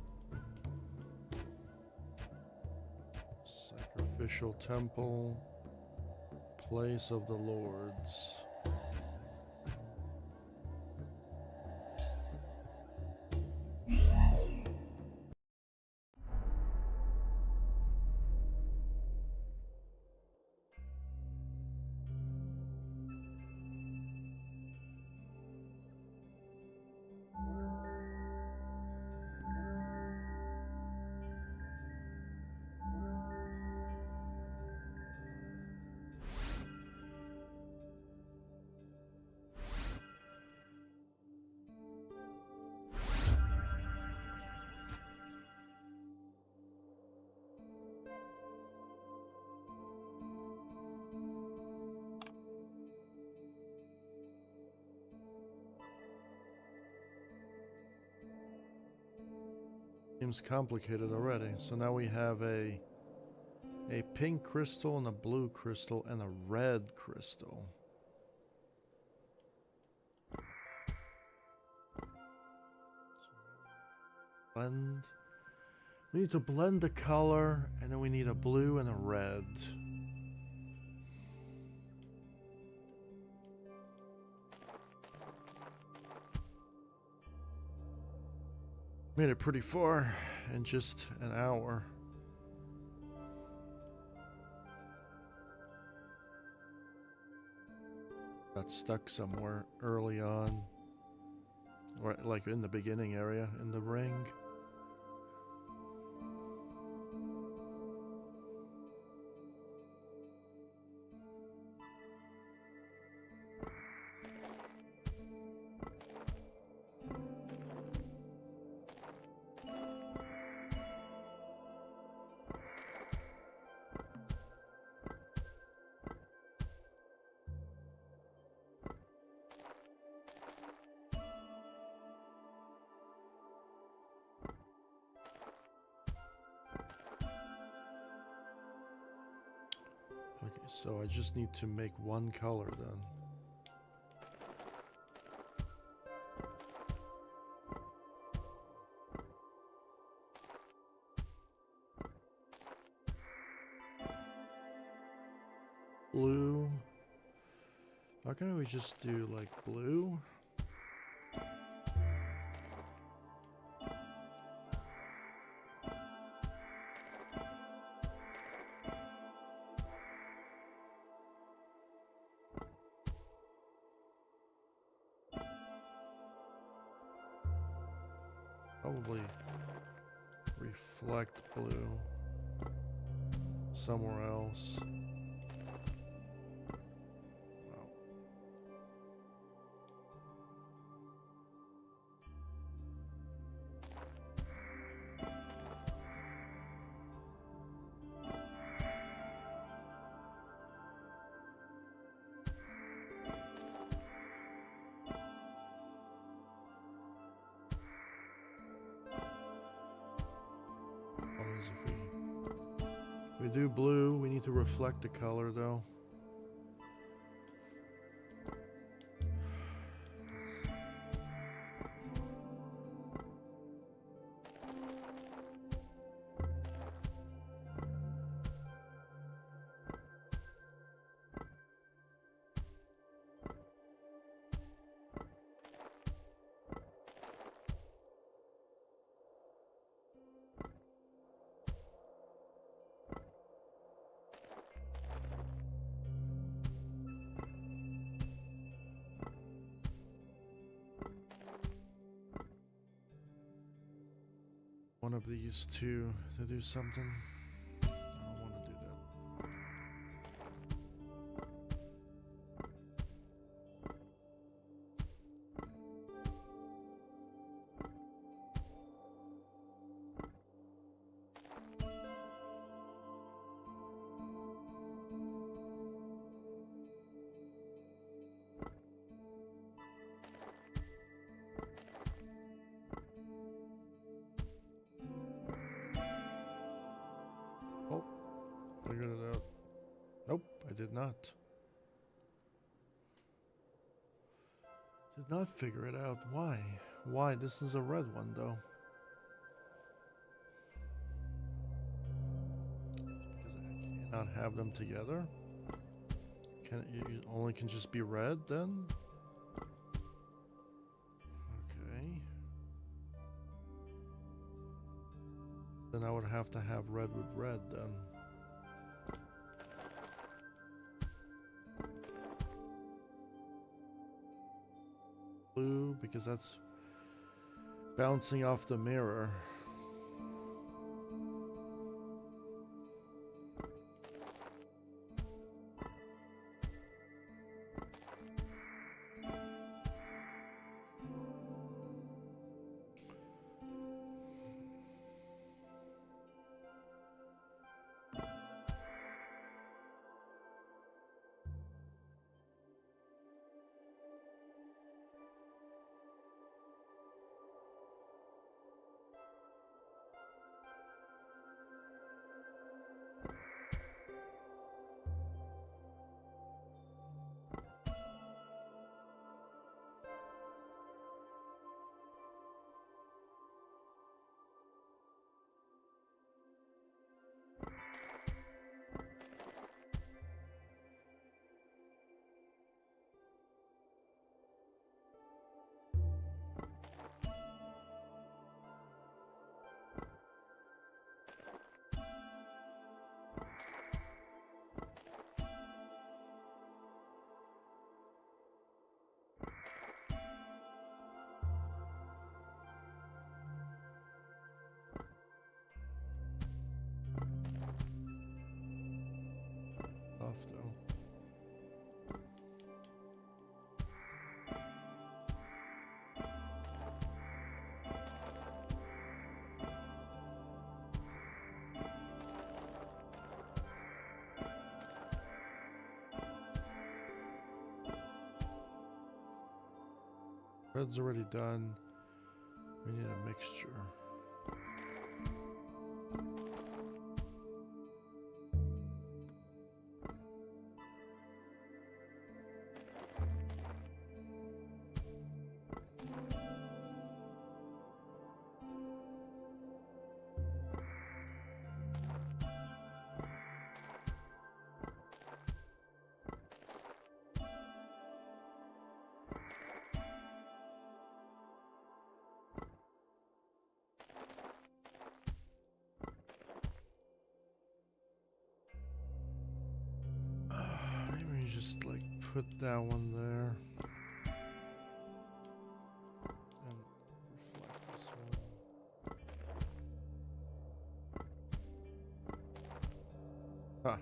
Sacrificial temple. Place of the Lords. Seems complicated already. So now we have a pink crystal and a blue crystal and a red crystal. Blend. We need to blend the color, and then we need a blue and a red. Made it pretty far in just an hour. Got stuck somewhere early on. Or like in the beginning area, in the ring. Okay, so I just need to make one color then. Blue. Why can't we just do like blue? Probably reflect blue somewhere else. Wow. If we do blue, we need to reflect the color though. One of these two to do something. I don't want to do that. Oh, figured it out. Nope, I did not. Did not figure it out. Why? Why? This is a red one though. Because I cannot have them together. Can you only can just be red then? Okay. Then I would have to have red with red then. Blue, because that's bouncing off the mirror. Red's already done. We need a mixture. Maybe just like put that one there and reflect this one. Huh.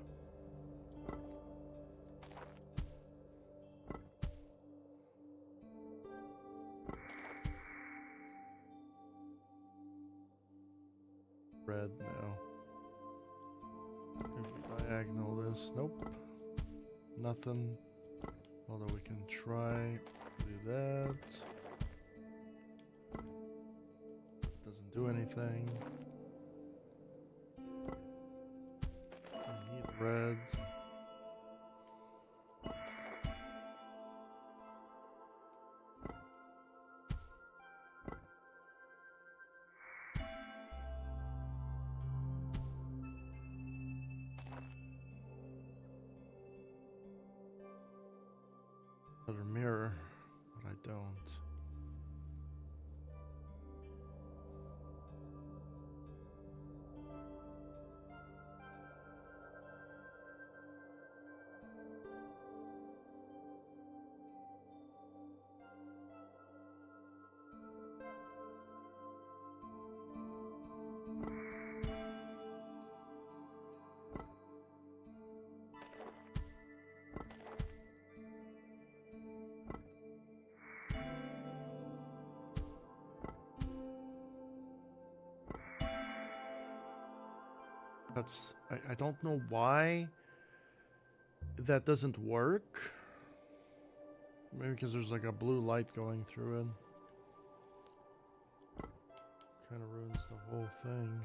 Red now. If we diagonal this, nope. Nothing. Although we can try to do that. Doesn't do anything. I need red. Another mirror, but I don't. That's I don't know why that doesn't work. Maybe because there's like a blue light going through it. Kind of ruins the whole thing.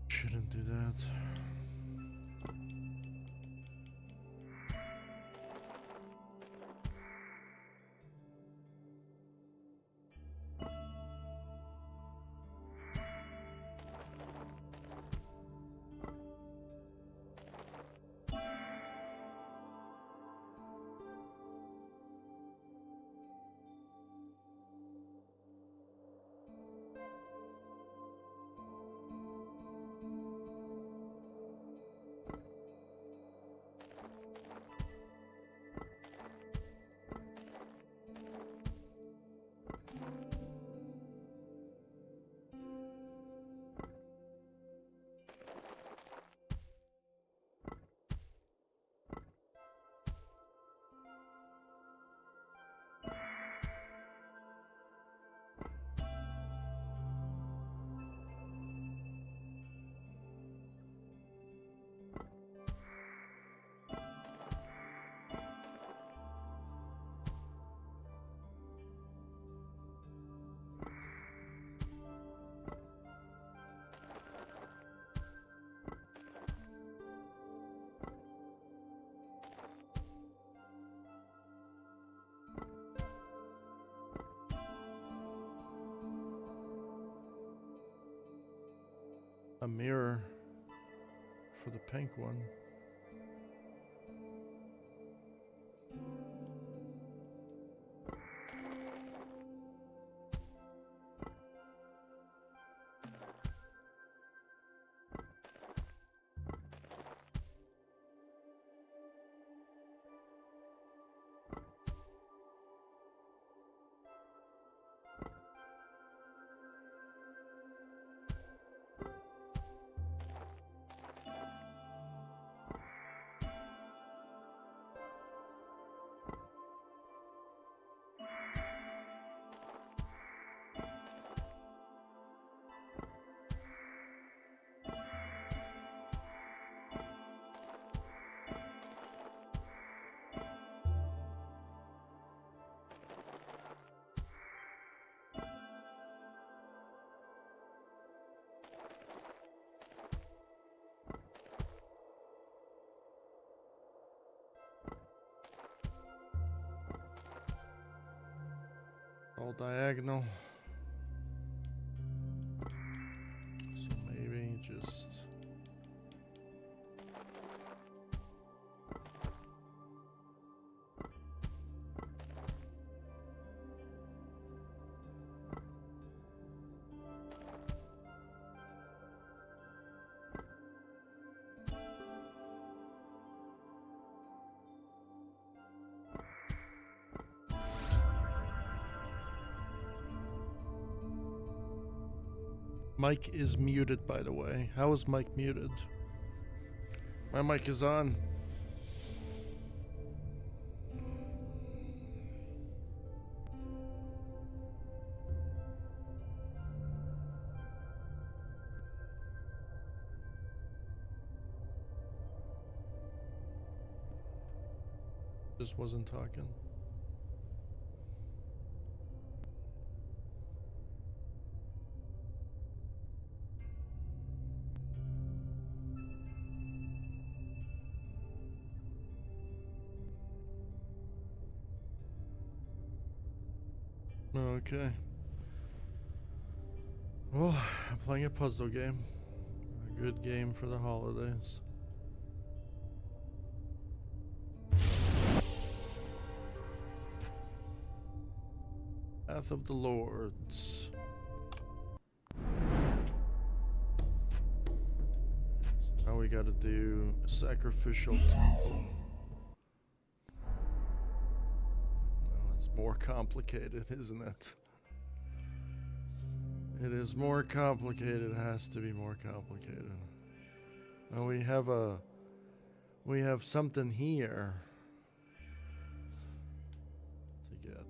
Shouldn't do that. a mirror for the pink one. All diagonal. So maybe just... Mike is muted, by the way. How is Mike muted? My mic is on. Just wasn't talking. Okay. Well, I'm playing a puzzle game. A good game for the holidays. Path of the Lords. So now we gotta do a sacrificial temple. Oh, it's more complicated, isn't it? It is more complicated. It has to be more complicated. Well, we have something here to get.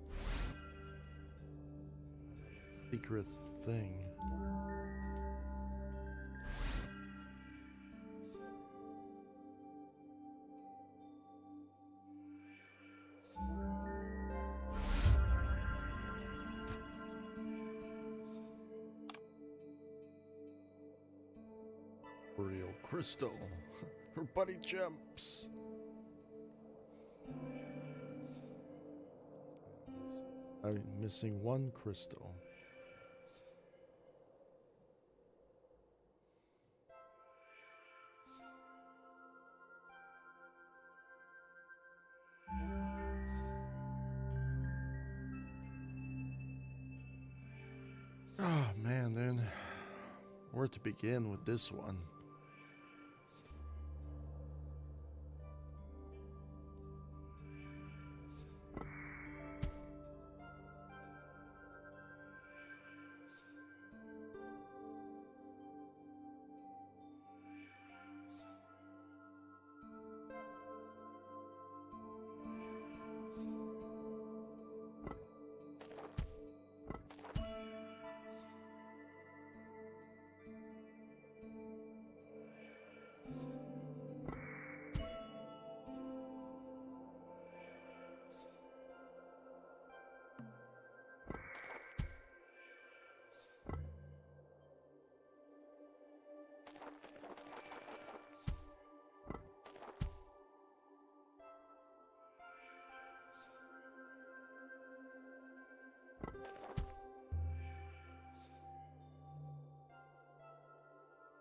Secret thing. Real crystal. Her buddy jumps. I'm missing one crystal. Oh man, then where to begin with this one?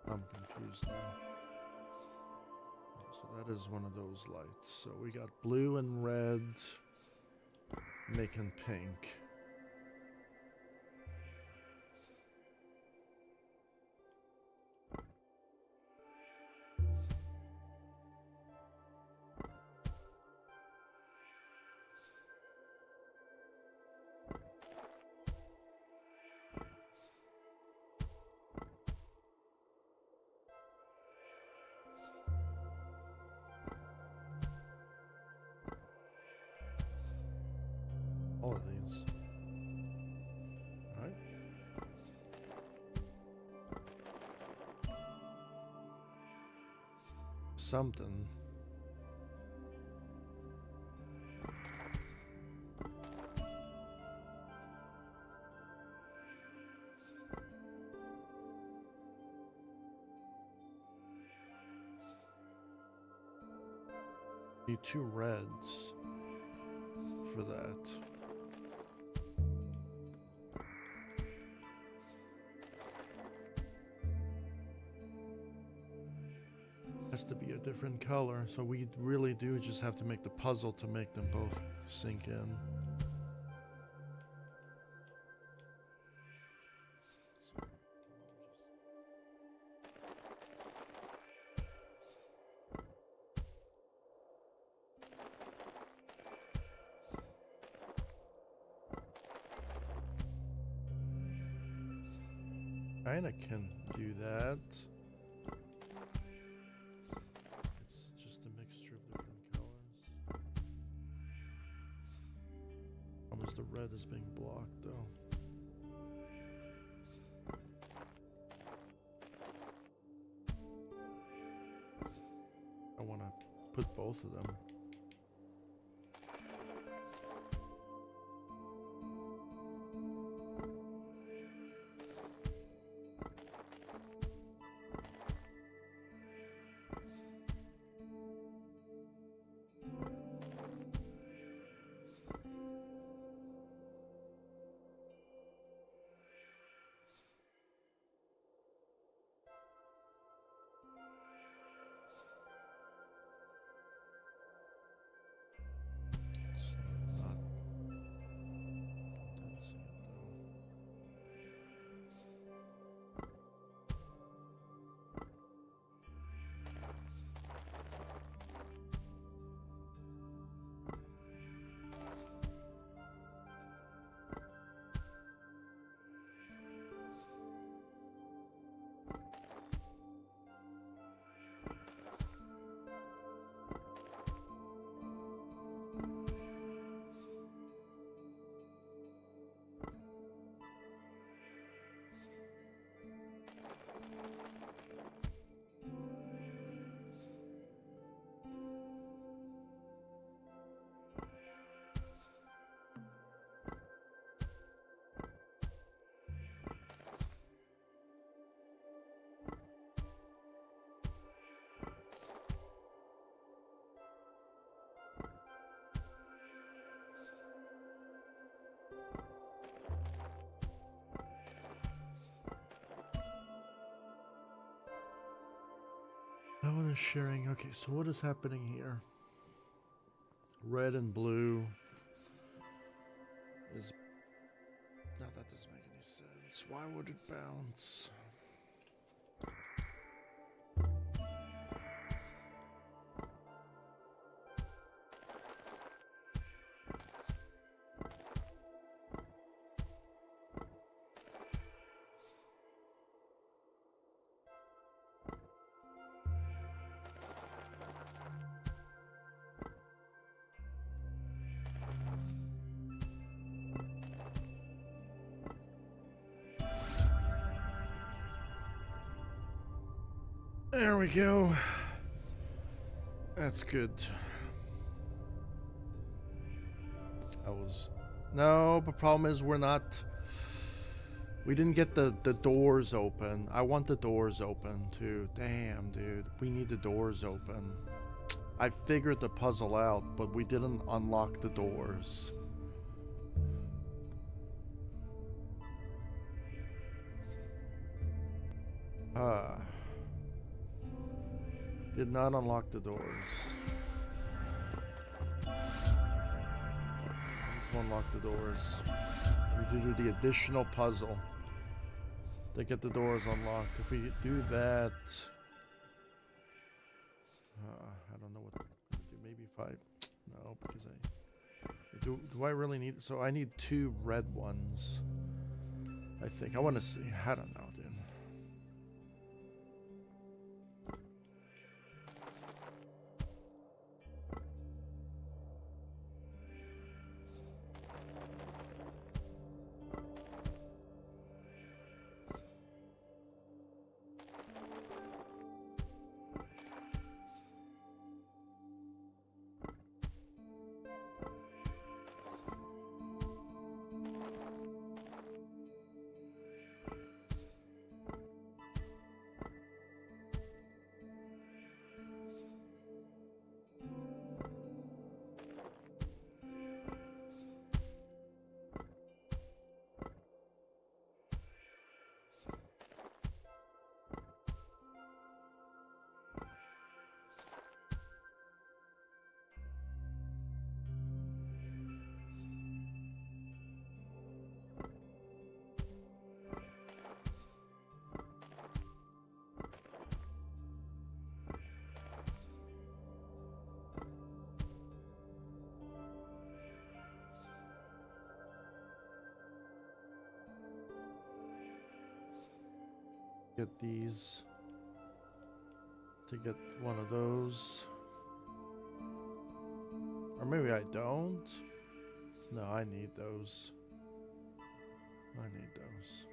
I'm confused now. So that is one of those lights. So we got blue and red making pink. All of these. Alright. Something. Need 2 reds for that. Has to be a different color, so we really do just have to make the puzzle to make them both sink in. Kinda can do that. It's just a mixture of different colors. Almost the red is being blocked though. I want to put both of them. It's not condensing it though. That one is sharing. Okay, so what is happening here? Red and blue is... No, that doesn't make any sense. Why would it bounce? There we go. That's good. No, but problem is we didn't get the doors open. I want the doors open too. Damn, dude. We need the doors open. I figured the puzzle out, but we didn't unlock the doors. Did not unlock the doors. To unlock the doors. We do the additional puzzle to get the doors unlocked. If we do that, I don't know what to do. Maybe if I no, because do I really need? So I need 2 red ones. I think I want to see. I don't know, dude. Get these to get one of those. Or maybe I don't. No, I need those. I need those.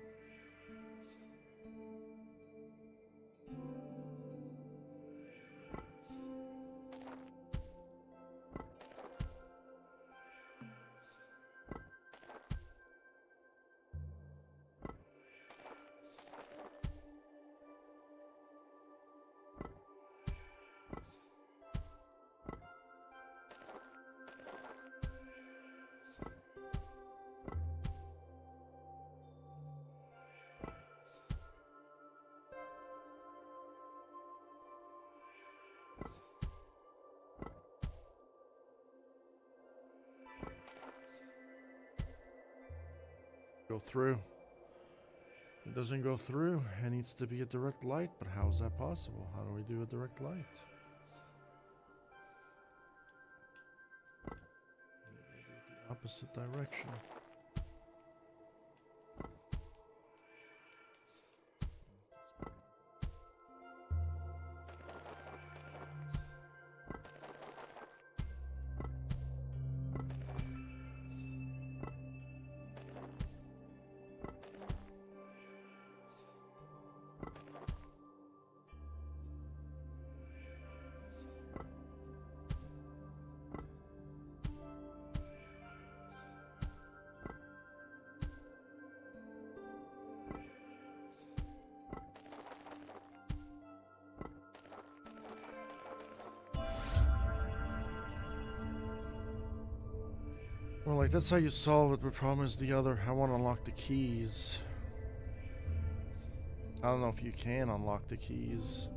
Go through. It doesn't go through. It needs to be a direct light, but how is that possible? How do we do a direct light? Maybe do it the opposite direction. Well, like, that's how you solve it, but the problem is the other. I want to unlock the keys. I don't know if you can unlock the keys.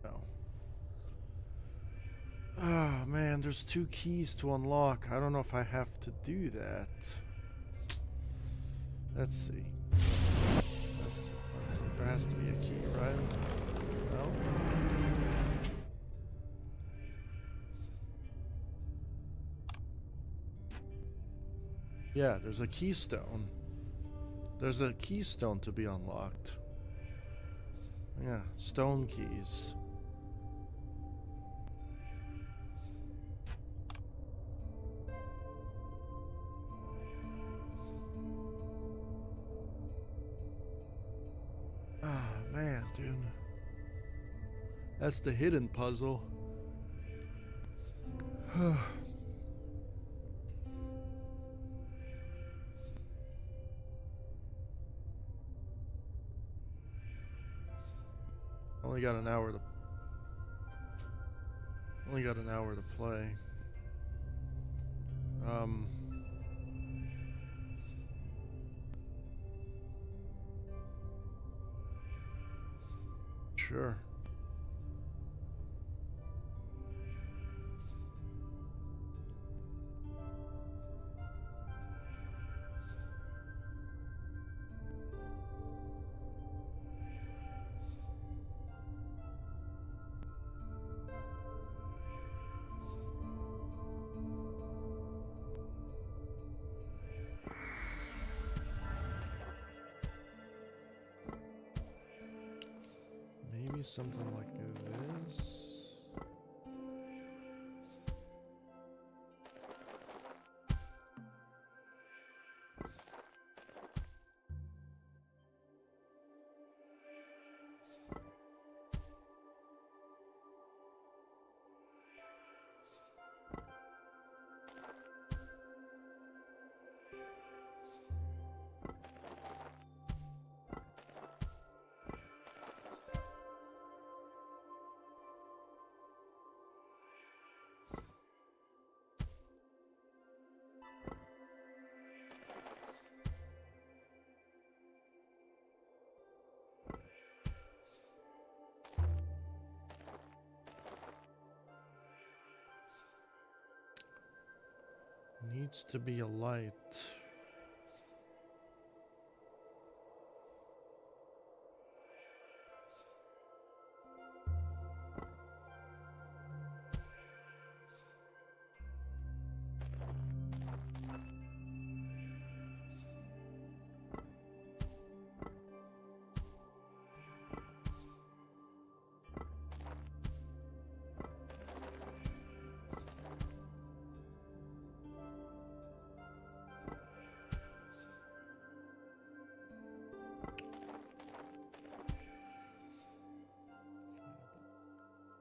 No. Oh, man, there's 2 keys to unlock. I don't know if I have to do that. Let's see. Let's see. There has to be a key, right? No? Yeah, there's a keystone. There's a keystone to be unlocked. Yeah, stone keys. Man, dude. That's the hidden puzzle. Only got an hour to Only got an hour to play. Sure. Maybe something like this. Needs to be a light.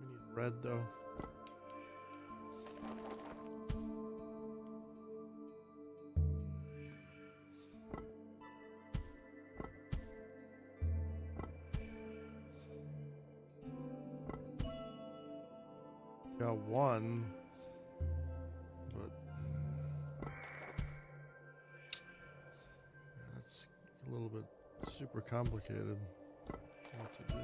We need red though. Got one, but that's a little bit super complicated what to do.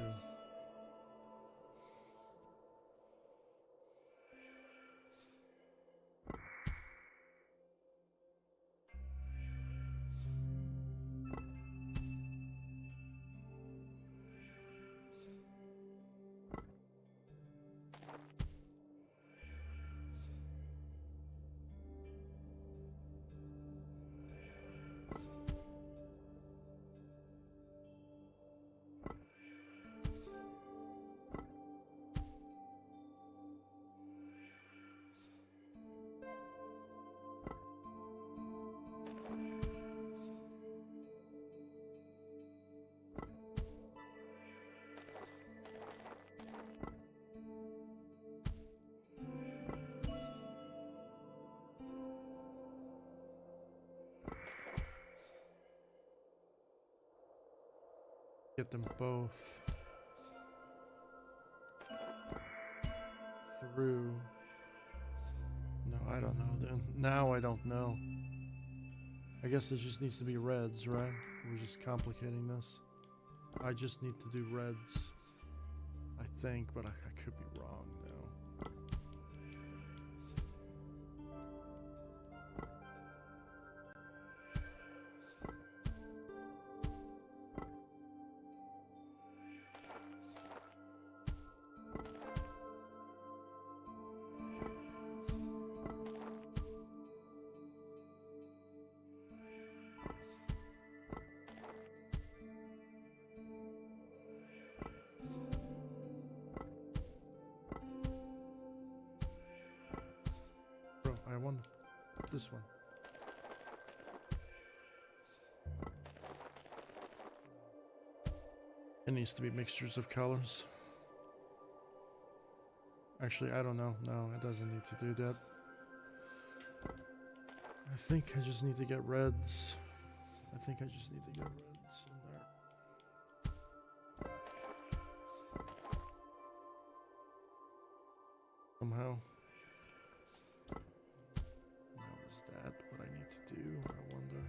Get them both through. No, I don't know then. Now I don't know. I guess it just needs to be reds, right? We're just complicating this. I just need to do reds, I think, but I could be wrong now. Bro, I want this one. It needs to be mixtures of colors. Actually, I don't know. No, it doesn't need to do that. I think I just need to get reds. I think I just need to get reds in there. somehow. Now is that what I need to do? I wonder.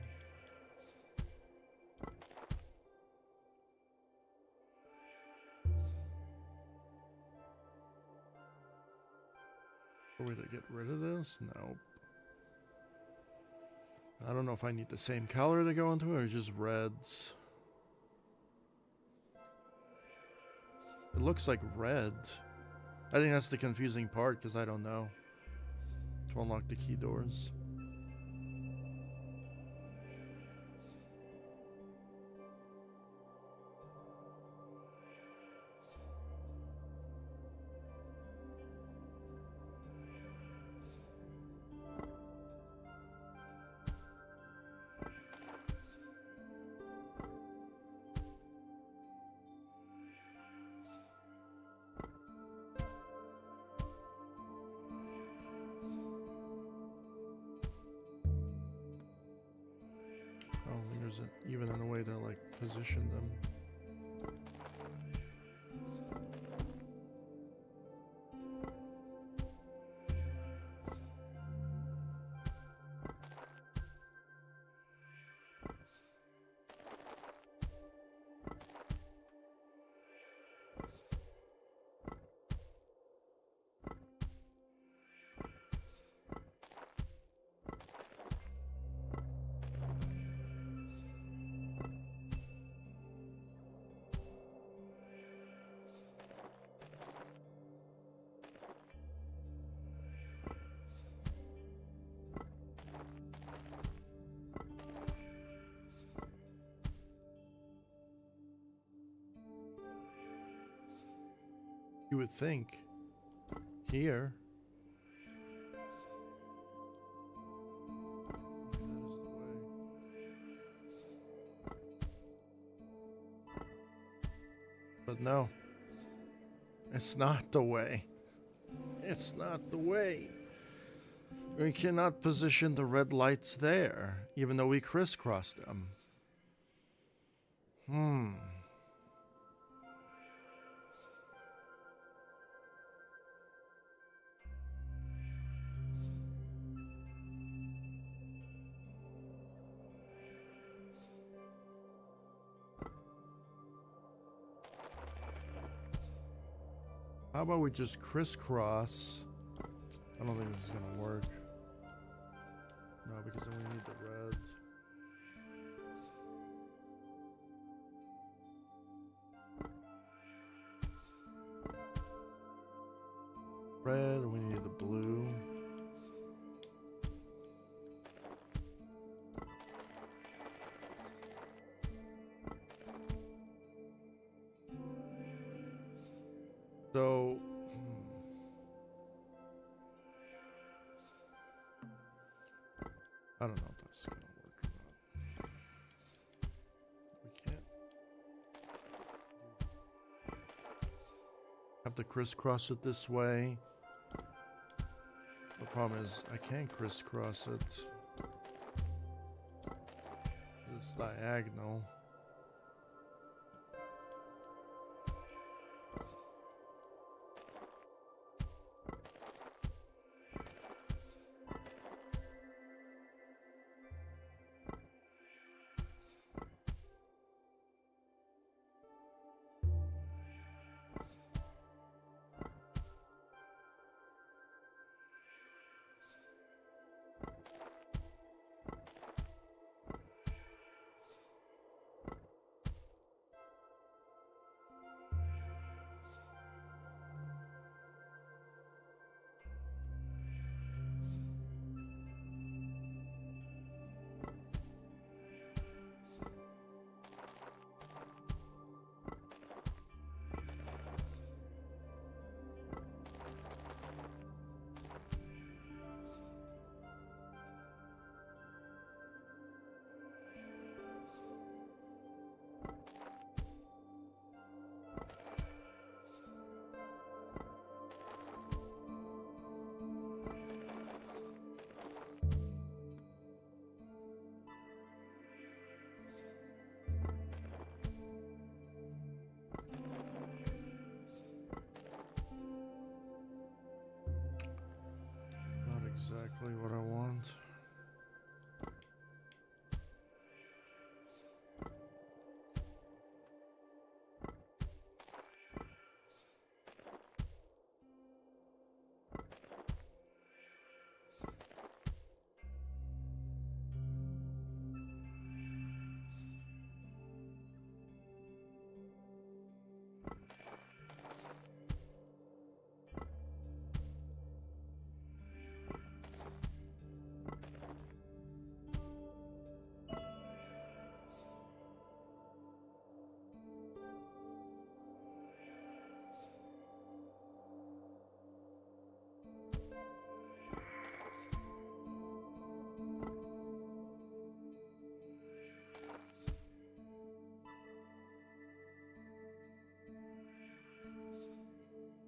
A way to get rid of this? Nope. I don't know if I need the same color to go into it or just reds. It looks like red. I think that's the confusing part because I don't know. To unlock the key doors. I don't think there's even a way to like position them. You would think here. Maybe that is the way. But no, it's not the way. It's not the way. We cannot position the red lights there, even though we crisscrossed them. How about we just crisscross? I don't think this is gonna work. No, because then we need the red. Red, and we need the blue. So, I don't know if that's gonna work or not. We can't have to crisscross it this way. The problem is I can't crisscross it. It's diagonal. exactly what I want.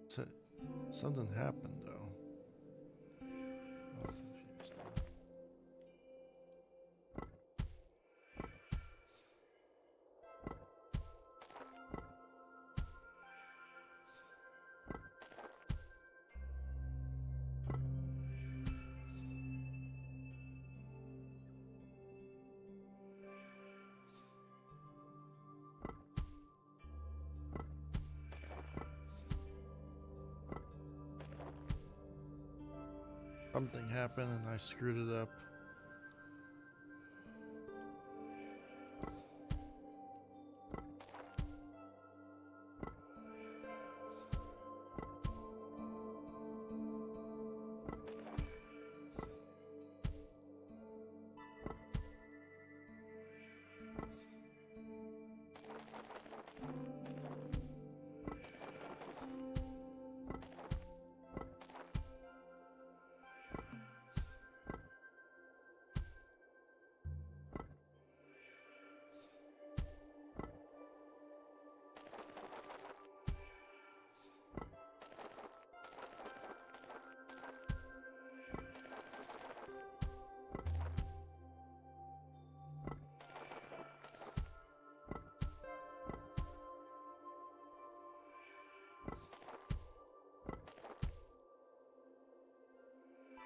So, something happened though. I'm confused now. Something happened and I screwed it up.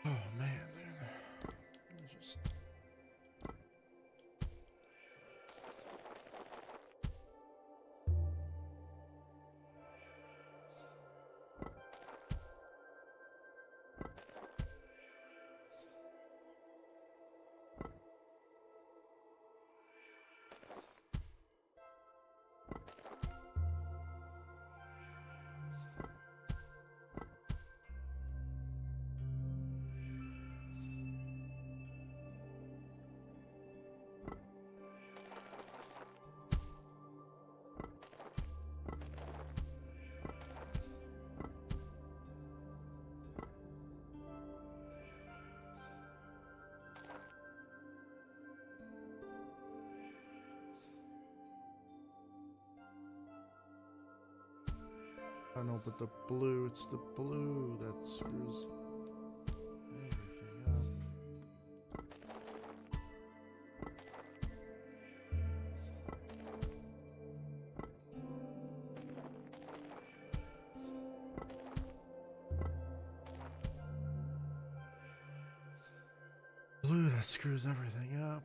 Oh man, let me just. I know, but the blue, it's the blue that screws everything up. Blue that screws everything up.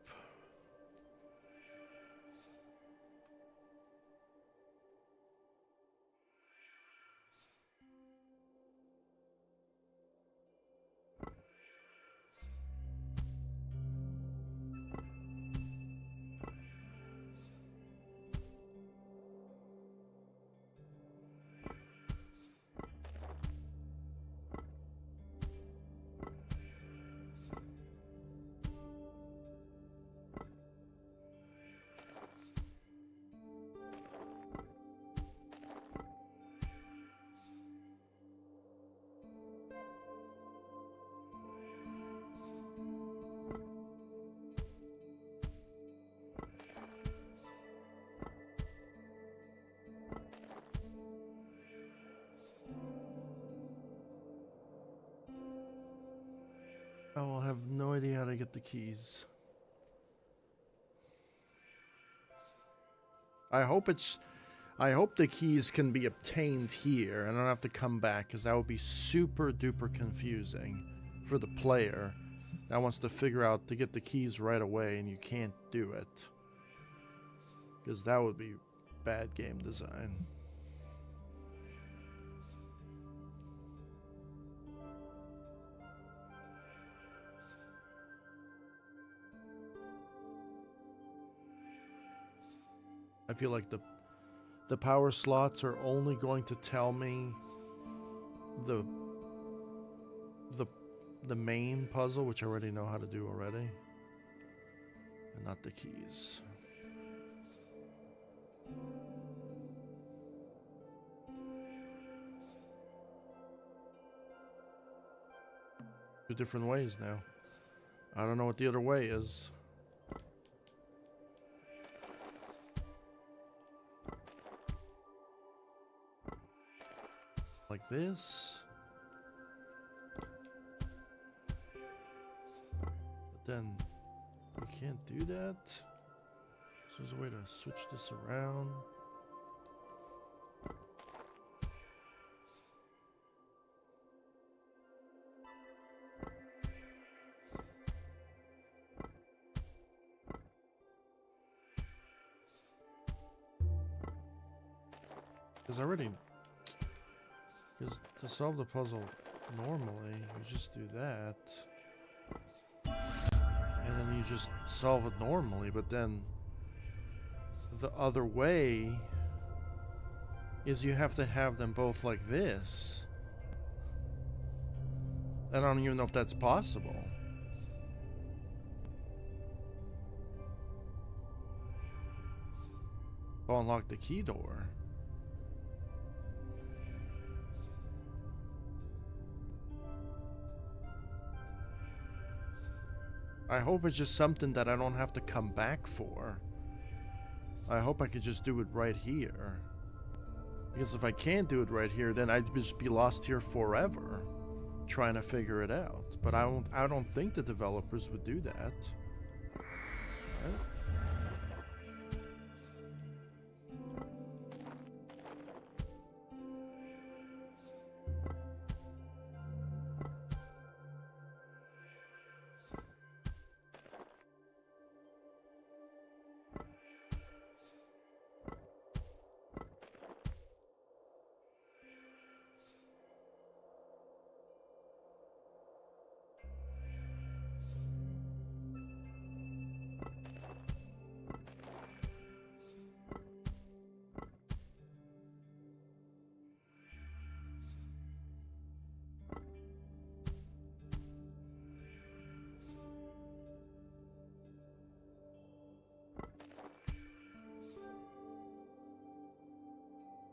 I will have no idea how to get the keys. I hope the keys can be obtained here and I don't have to come back, because that would be super duper confusing for the player that wants to figure out to get the keys right away and you can't do it. Because that would be bad game design. I feel like the power slots are only going to tell me the main puzzle, which I already know how to do already, and not the keys. Two different ways now. I don't know what the other way is. Like this. But then you can't do that. So there's a way to switch this around. Because to solve the puzzle normally, you just do that. And then you just solve it normally, but then the other way is you have to have them both like this. I don't even know if that's possible. I'll unlock the key door. I hope it's just something that I don't have to come back for. I hope I could just do it right here. Because if I can't do it right here, then I'd just be lost here forever trying to figure it out. But I don't think the developers would do that. Right?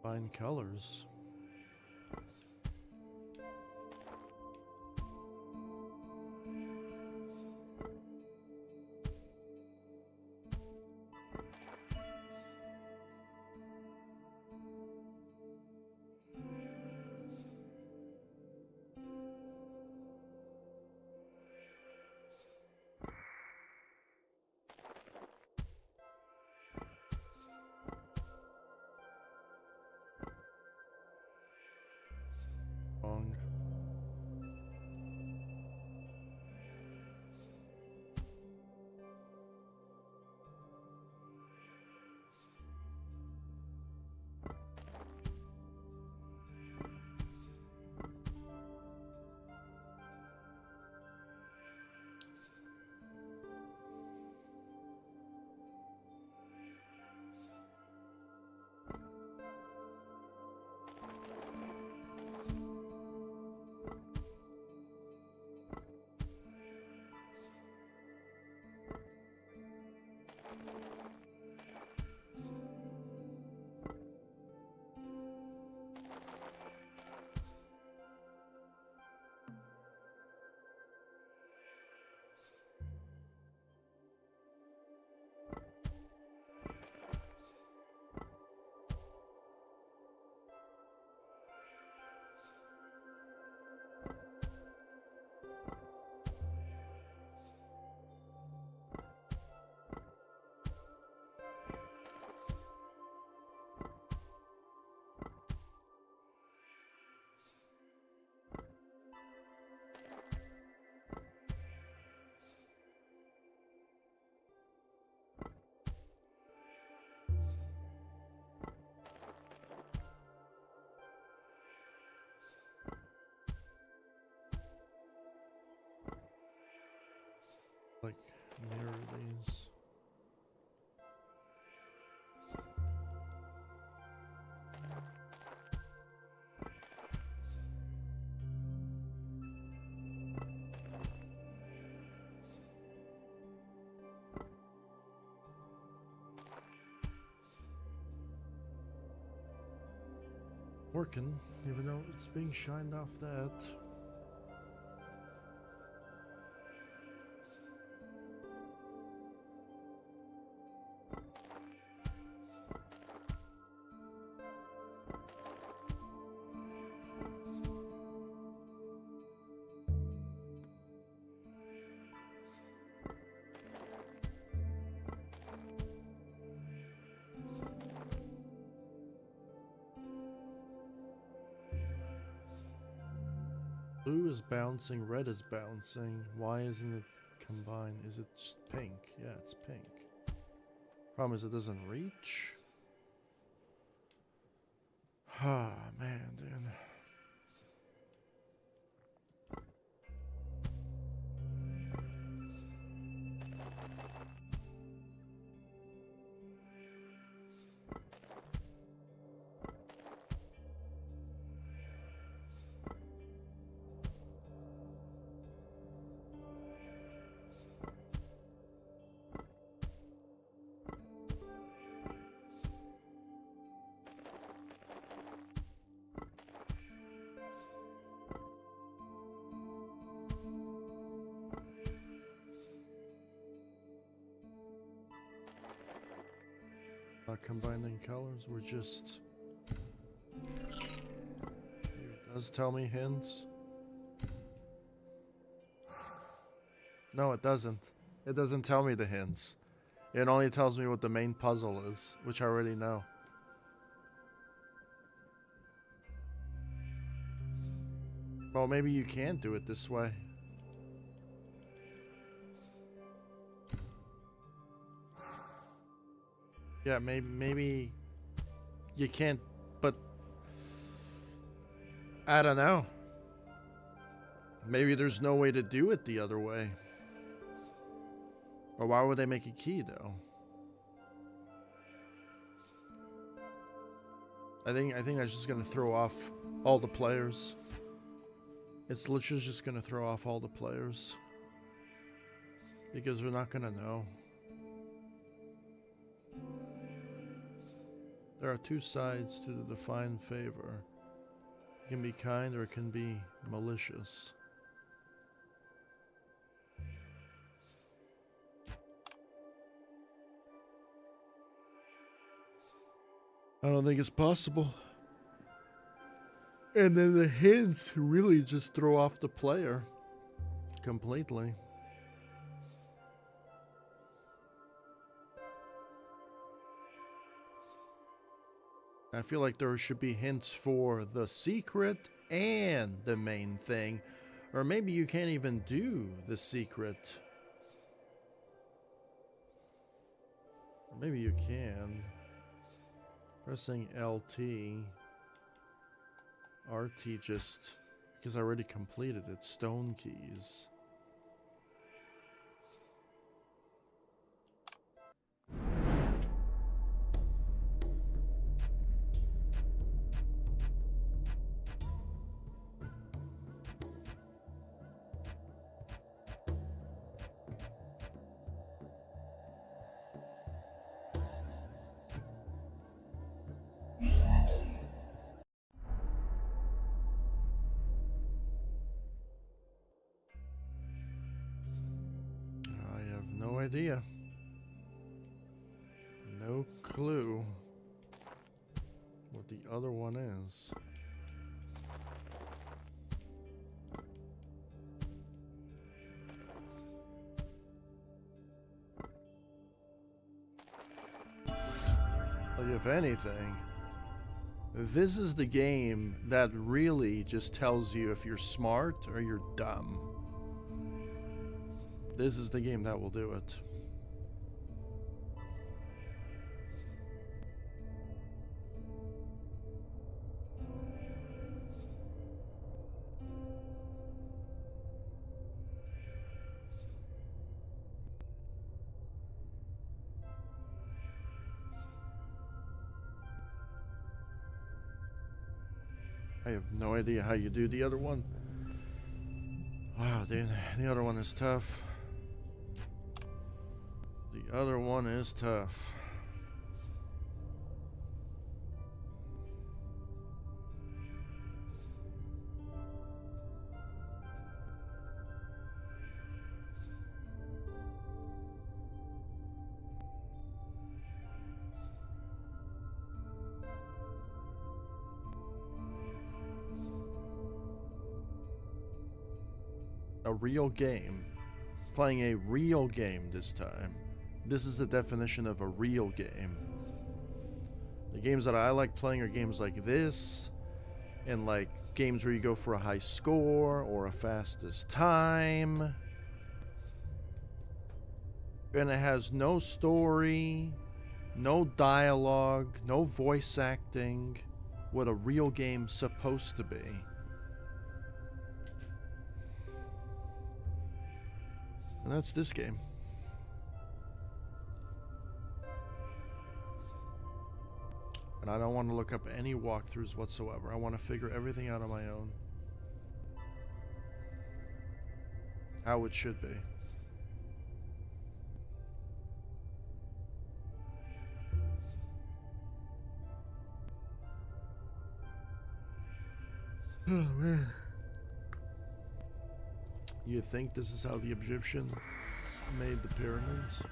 Fine colors. Wrong. Working, even though it's being shined off that. Blue is bouncing, red is bouncing. Why isn't it combined? Is it just pink? Yeah, it's pink. Problem is it doesn't reach. Ah, man, dude. Not combining colors, we're just... It does tell me hints. No, it doesn't. It doesn't tell me the hints. It only tells me what the main puzzle is, which I already know. Well, maybe you can't do it this way. Yeah, maybe you can't, but I don't know. Maybe there's no way to do it the other way. Or why would they make a key, though? I think that's just gonna throw off all the players. It's literally just gonna throw off all the players. Because we're not gonna know. There are two sides to the defined favor. It can be kind or it can be malicious. I don't think it's possible. And then the hints really just throw off the player completely. I feel like there should be hints for the secret and the main thing. Or maybe you can't even do the secret. Or maybe you can. Pressing LT. RT just... because I already completed it. Stone keys. No idea. No clue what the other one is. Like, if anything, this is the game that really just tells you if you're smart or you're dumb. This is the game that will do it. I have no idea how you do the other one. Wow, dude, the other one is tough. The other one is tough. A real game. Playing a real game this time. This is the definition of a real game. The games that I like playing are games like this, and like games where you go for a high score or a fastest time. And it has no story, no dialogue, no voice acting. What a real game's supposed to be. And that's this game. And I don't want to look up any walkthroughs whatsoever. I want to figure everything out on my own. How it should be. Oh man. You think this is how the Egyptians made the pyramids?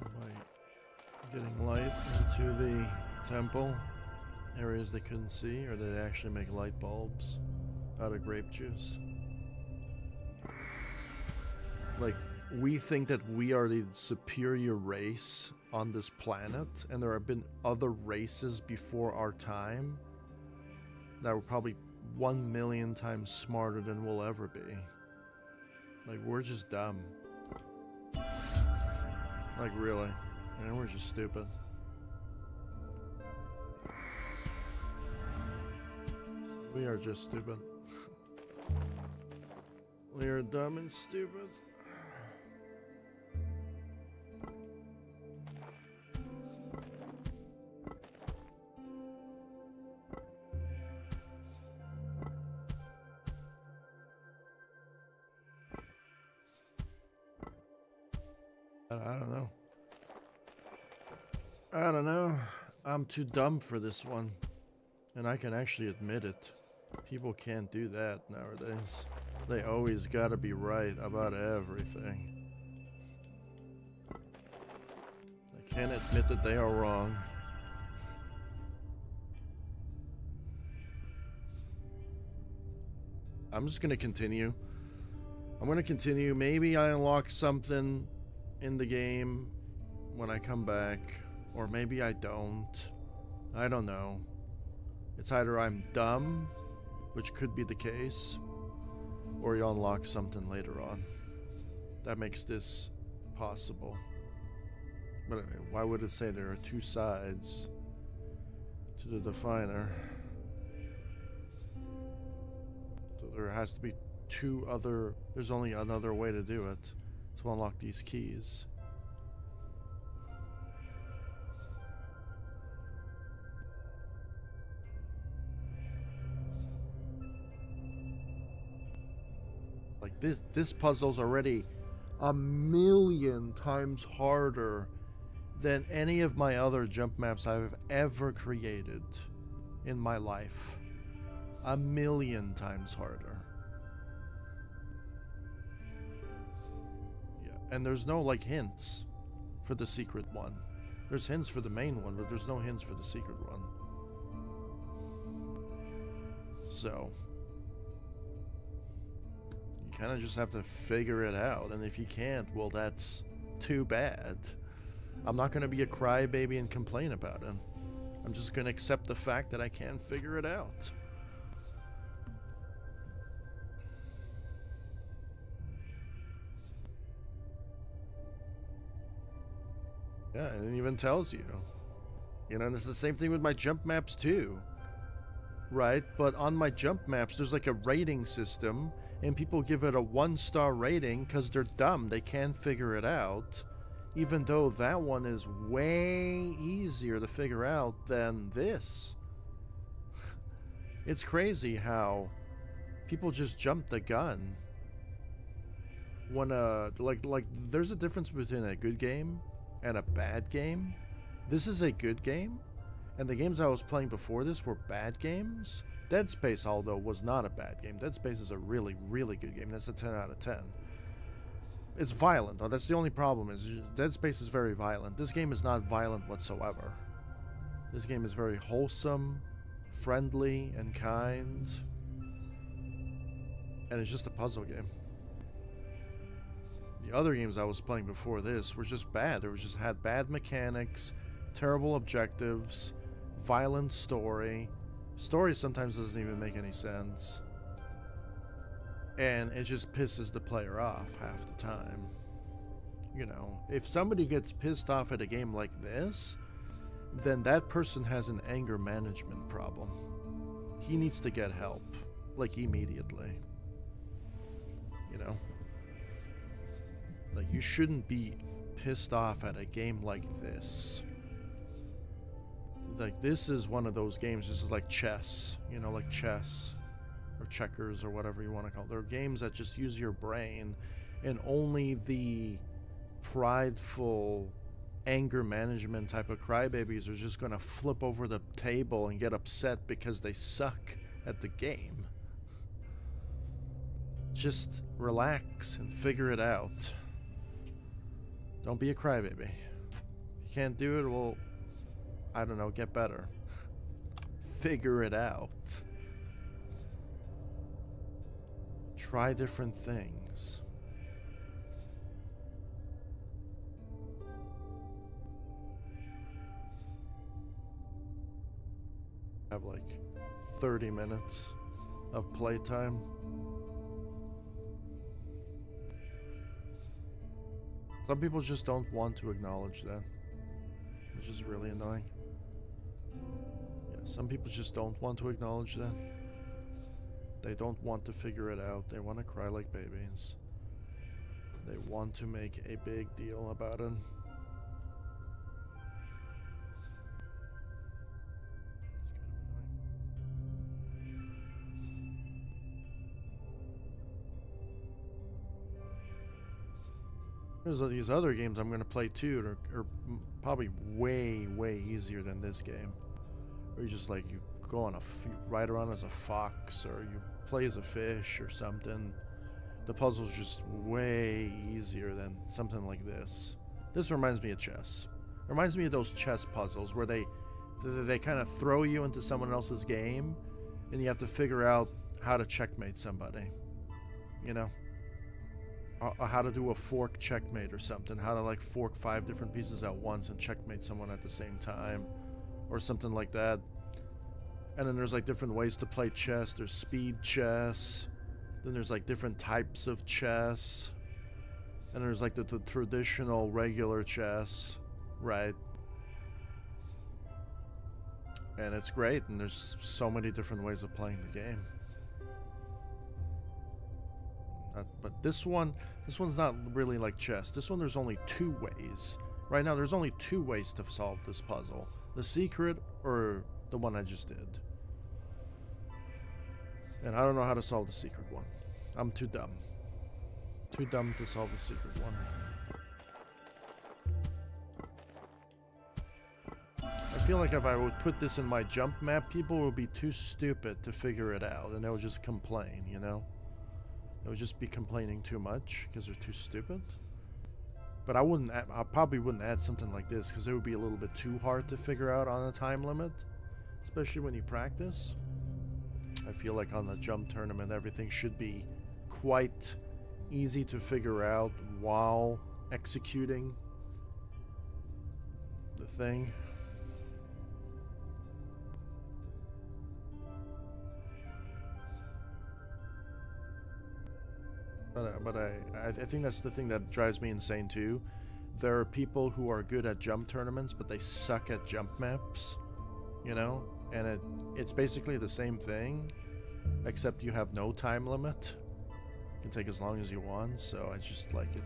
By getting light into the temple, areas they couldn't see, or did they actually make light bulbs out of grape juice? Like, we think that we are the superior race on this planet, and there have been other races before our time that were probably 1 million times smarter than we'll ever be. Like, we're just dumb. Like, really. And we're just stupid. We are just stupid. We are dumb and stupid. I don't know. I don't know. I'm too dumb for this one. And I can actually admit it. People can't do that nowadays. They always gotta be right about everything. They can't admit that they are wrong. I'm just gonna continue. I'm gonna continue. Maybe I unlock something in the game when I come back, or maybe I don't. I don't know. It's either I'm dumb, which could be the case, or you unlock something later on. That makes this possible. But anyway, why would it say there are two sides to the definer? So there has to be two other... There's only another way to do it. To unlock these keys. Like this puzzle's already 1,000,000 times harder than any of my other jump maps I've ever created in my life. 1,000,000 times harder. And there's no, like, hints for the secret one. There's hints for the main one, but there's no hints for the secret one. So, you kind of just have to figure it out. And if you can't, well, that's too bad. I'm not going to be a crybaby and complain about it. I'm just going to accept the fact that I can't figure it out. Yeah, and it even tells you. You know, and it's the same thing with my jump maps too. Right? But on my jump maps, there's like a rating system, and people give it a 1-star rating because they're dumb. They can't figure it out. Even though that one is way easier to figure out than this. It's crazy how people just jump the gun. When, like, there's a difference between a good game and a bad game. This is a good game, and the games I was playing before this were bad games. Dead Space, although, was not a bad game. Dead Space is a really, really good game. That's a 10 out of 10. It's violent, though. That's the only problem. Is Dead Space is very violent. This game is not violent whatsoever. This game is very wholesome, friendly, and kind. And it's just a puzzle game. The other games I was playing before this were just bad. They just had bad mechanics, terrible objectives, violent story. Story sometimes doesn't even make any sense. And it just pisses the player off half the time. You know, if somebody gets pissed off at a game like this, then that person has an anger management problem. He needs to get help, like immediately. You know? Like, you shouldn't be pissed off at a game like this. Like, this is one of those games, this is like chess, you know, like chess or checkers or whatever you want to call it. There are games that just use your brain, and only the prideful anger management type of crybabies are just going to flip over the table and get upset because they suck at the game. Just relax and figure it out. Don't be a crybaby. If you can't do it, well, I don't know, get better. Figure it out. Try different things. Have like 30 minutes of playtime. Some people just don't want to acknowledge that, which is really annoying. Yeah, some people just don't want to acknowledge that. They don't want to figure it out. They want to cry like babies. They want to make a big deal about it. There's these other games I'm going to play too are probably way easier than this game. Where you just like, you go on you ride around as a fox, or you play as a fish or something. The puzzle's just way easier than something like this. This reminds me of chess. It reminds me of those chess puzzles where they kind of throw you into someone else's game and you have to figure out how to checkmate somebody. You know? How to do a fork checkmate or something. How to like fork 5 different pieces at once and checkmate someone at the same time. Or something like that. And then there's like different ways to play chess. There's speed chess. Then there's like different types of chess. And there's like the traditional regular chess. Right? And it's great. And there's so many different ways of playing the game. But this one's not really like chess. This one, there's only 2 ways. Right now, there's only 2 ways to solve this puzzle. The secret or the one I just did. And I don't know how to solve the secret one. I'm too dumb. Too dumb to solve the secret one. I feel like if I would put this in my jump map, people would be too stupid to figure it out. And they would just complain, you know? They would just be complaining too much because they're too stupid. But I probably wouldn't add something like this because it would be a little bit too hard to figure out on a time limit, especially when you practice. I feel like on the jump tournament, everything should be quite easy to figure out while executing the thing. But I think that's the thing that drives me insane too. There are people who are good at jump tournaments, but they suck at jump maps, you know? And it's basically the same thing, except you have no time limit. You can take as long as you want, so it's just like, I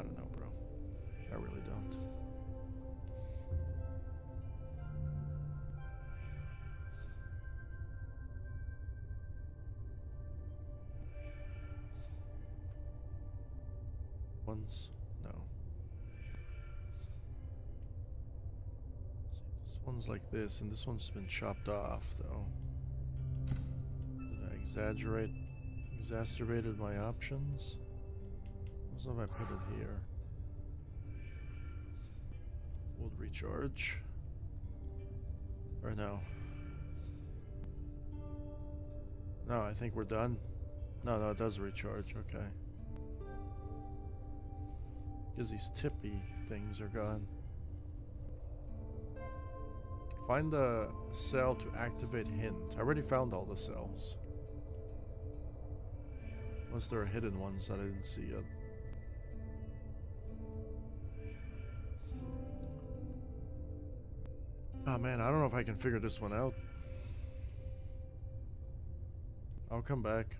don't know, bro. I really don't. Ones? No. See, this one's like this, and this one's been chopped off, though. Did I exacerbated my options? What if I put it here? Would recharge? Or no? No, I think we're done. No, it does recharge. Okay. Because these tippy things are gone. Find the cell to activate hint. I already found all the cells. Unless there are hidden ones that I didn't see yet. Oh man, I don't know if I can figure this one out. I'll come back.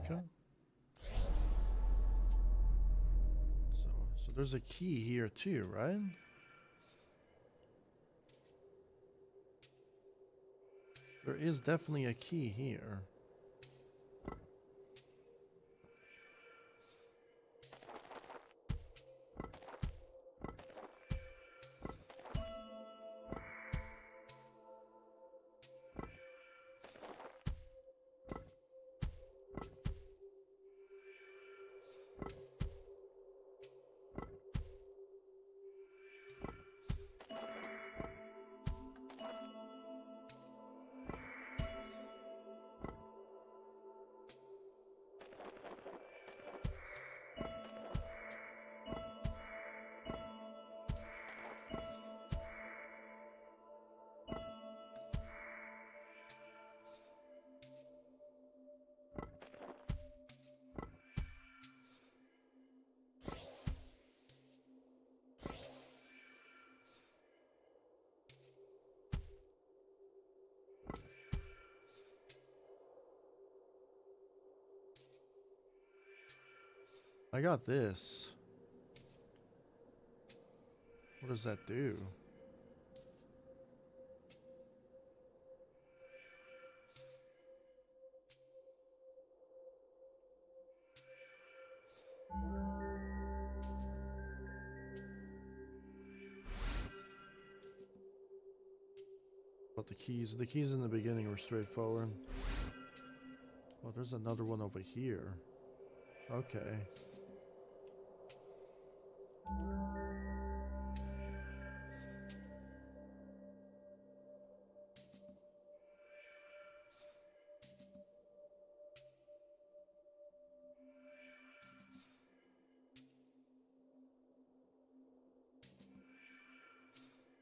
Archaica? So there's a key here too, right? There is definitely a key here. I got this. What does that do? But the keys in the beginning were straightforward. Oh, there's another one over here. Okay.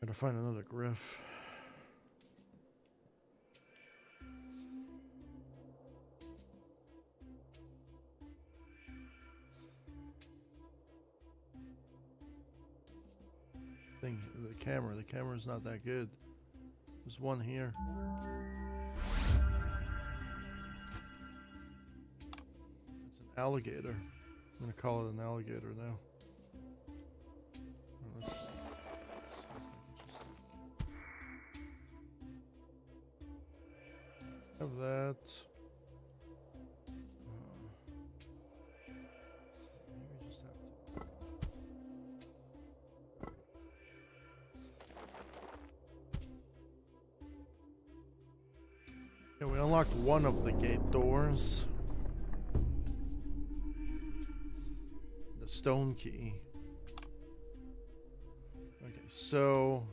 Gotta find another griff. The camera's not that good. There's one here. It's an alligator. I'm gonna call it an alligator now. Let's see. Let's see if I can just have that. We just have to. Yeah, we unlocked one of the gate doors. The stone key. Okay, so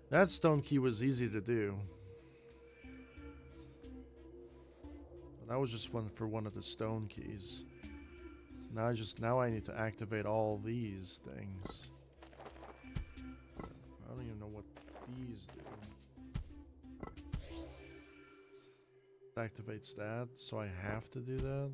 that stone key was easy to do. That was just one for one of the stone keys. Now I need to activate all these things. I don't even know what these do. Activates that, so I have to do that.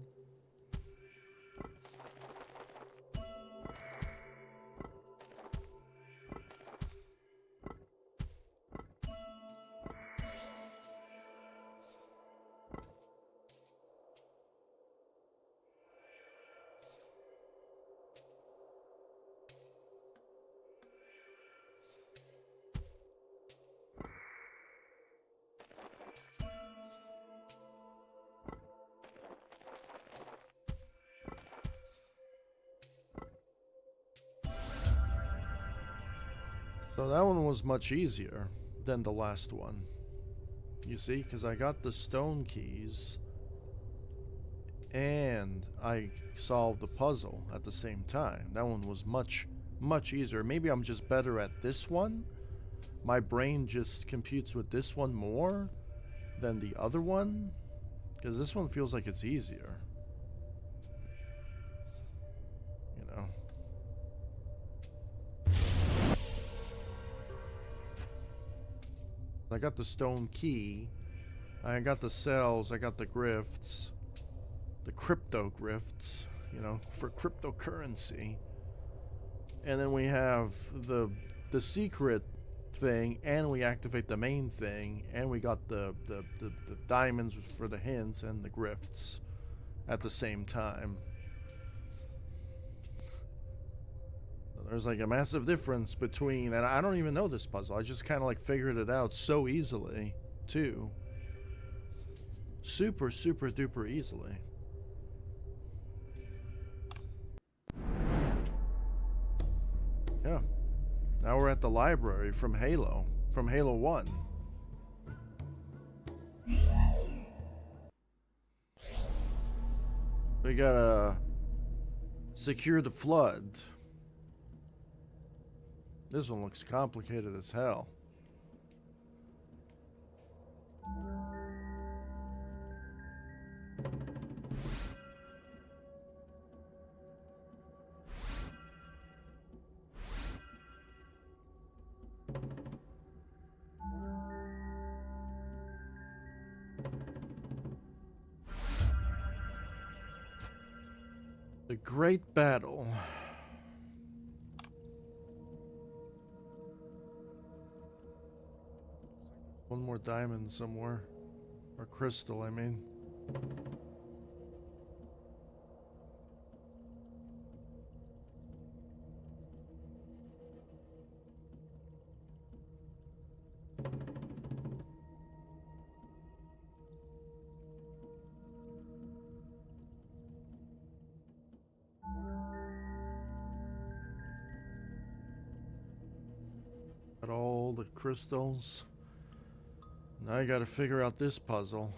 So that one was much easier than the last one. You see, because I got the stone keys and I solved the puzzle at the same time. That one was much, much easier. Maybe I'm just better at this one. My brain just computes with this one more than the other one, because this one feels like it's easier. You know. I got the stone key. I got the cells. I got the grifts. The crypto grifts, you know, for cryptocurrency. And then we have the secret thing, and we activate the main thing, and we got the diamonds for the hints and the grifts at the same time. So there's like a massive difference between, and I don't even know this puzzle. I just kind of like figured it out so easily, too. Super, super duper easily. Yeah. Now we're at the library from Halo 1. We gotta secure the flood. This one looks complicated as hell. The Great Battle. One more diamond somewhere. Or crystal, I mean. Got all the crystals. Now I gotta figure out this puzzle.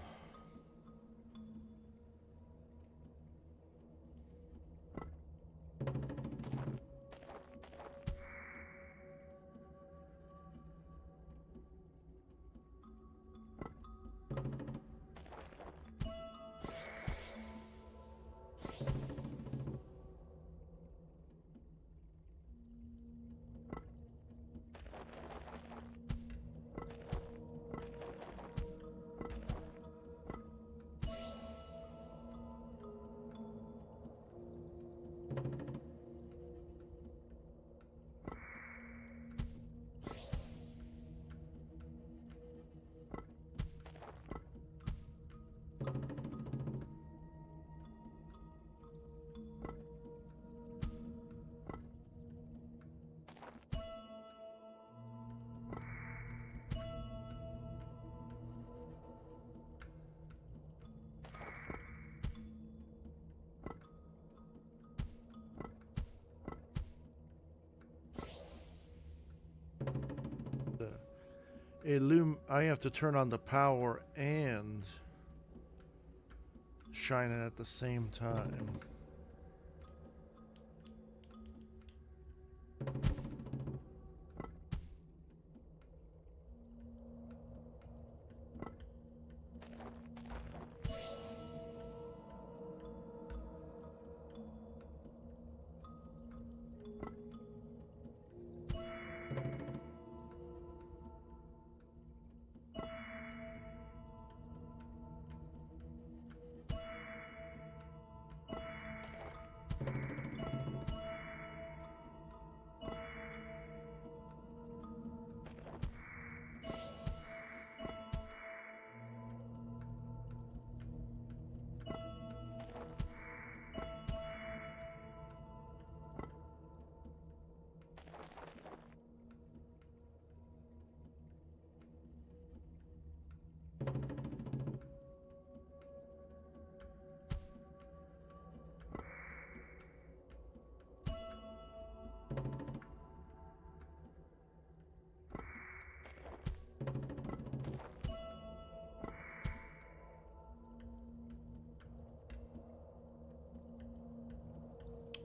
I have to turn on the power and shine it at the same time.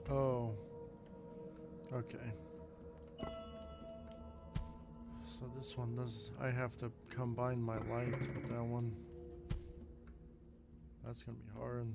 Oh. Okay. So this one does... I have to combine my light with that one. That's gonna be hard.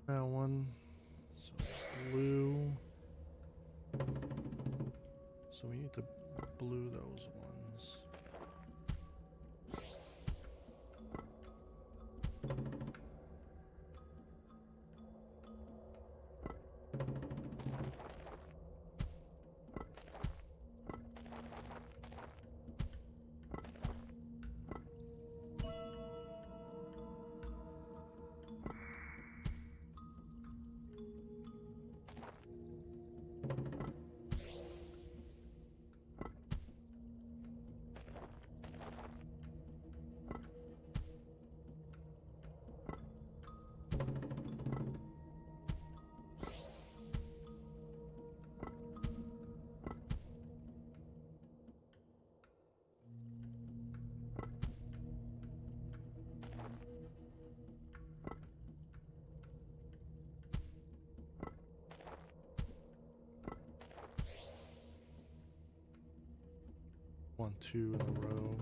That one. So blue. So we need to blue those ones. One, two in a row.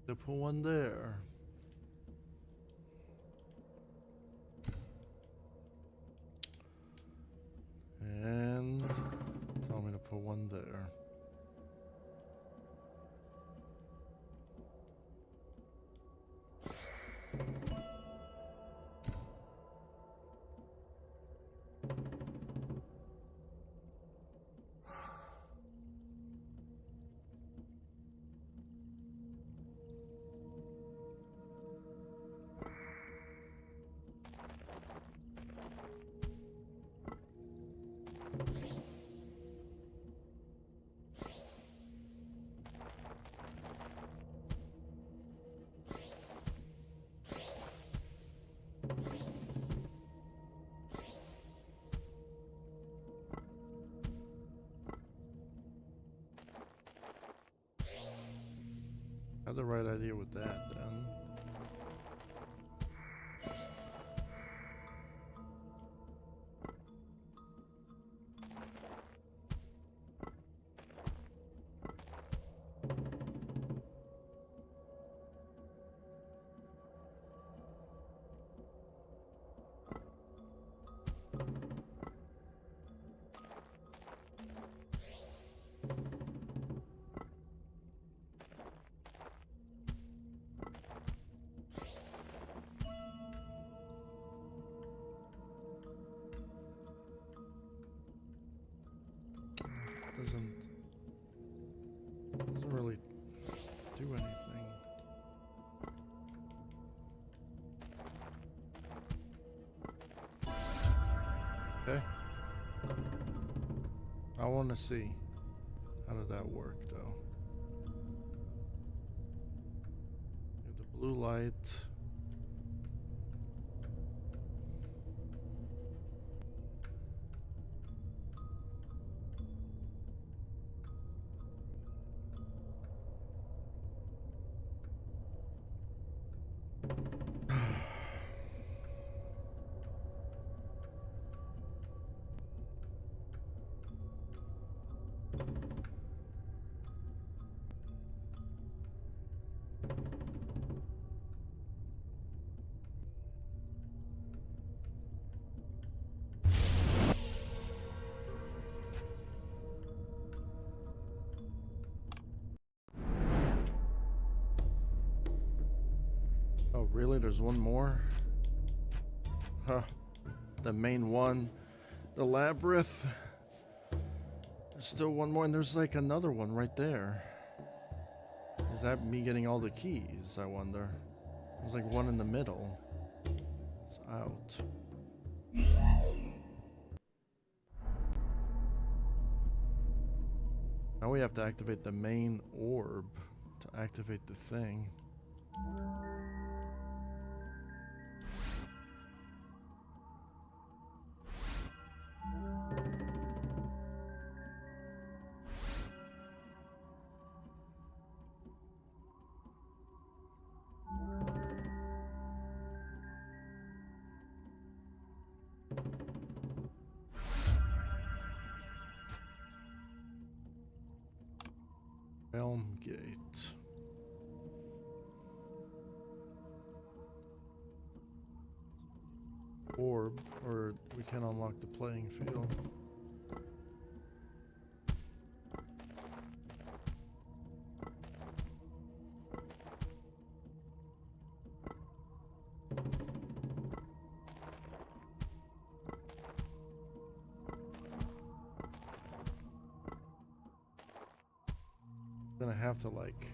To put one there. And tell me to put one there. I had the right idea with that then. Doesn't really do anything. Okay. I want to see how did that work though. The blue light. Oh, really? There's one more? Huh. The main one. The labyrinth. There's still one more, and there's like another one right there. Is that me getting all the keys, I wonder? There's like one in the middle. It's out. Now we have to activate the main orb to activate the thing. Realm Gate. Orb, or we can unlock the playing field. Gonna have to like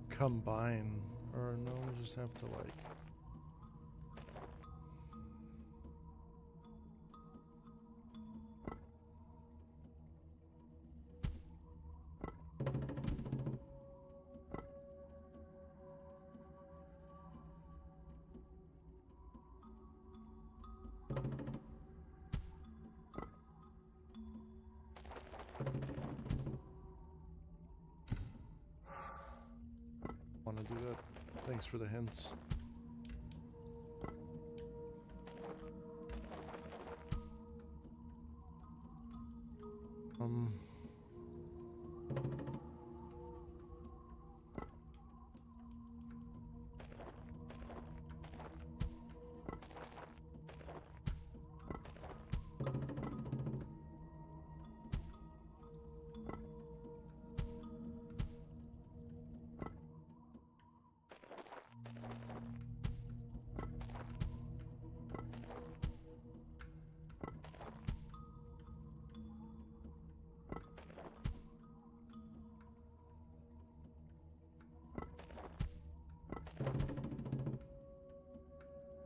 combine, or no, we just have to like want to do that. Thanks for the hints.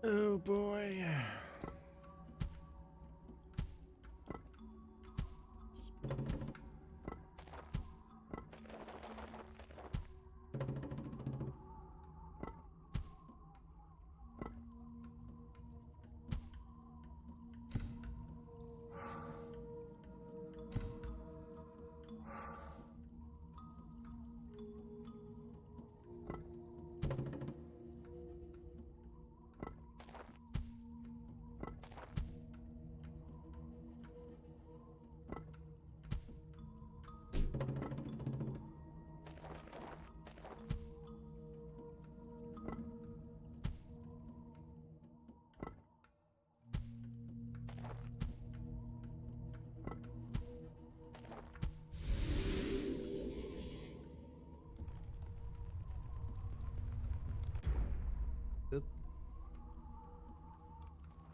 Oh boy.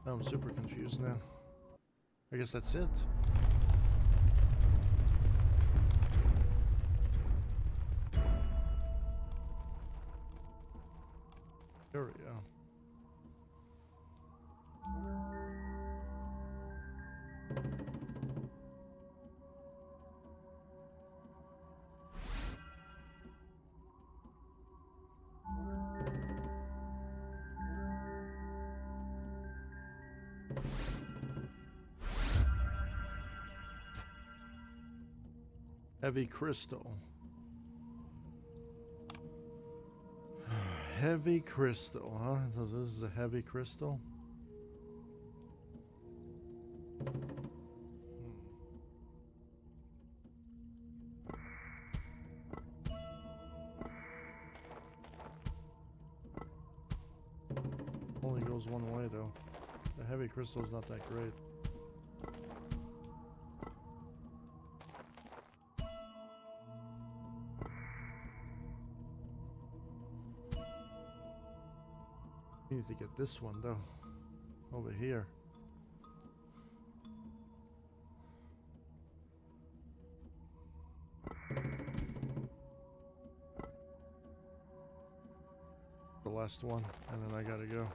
I'm super confused now. I guess that's it. There we go. Heavy crystal. Heavy crystal, huh? So this is a heavy crystal? Only goes one way though. The heavy crystal is not that great. Need to get this one though. Over here. The last one, and then I gotta go.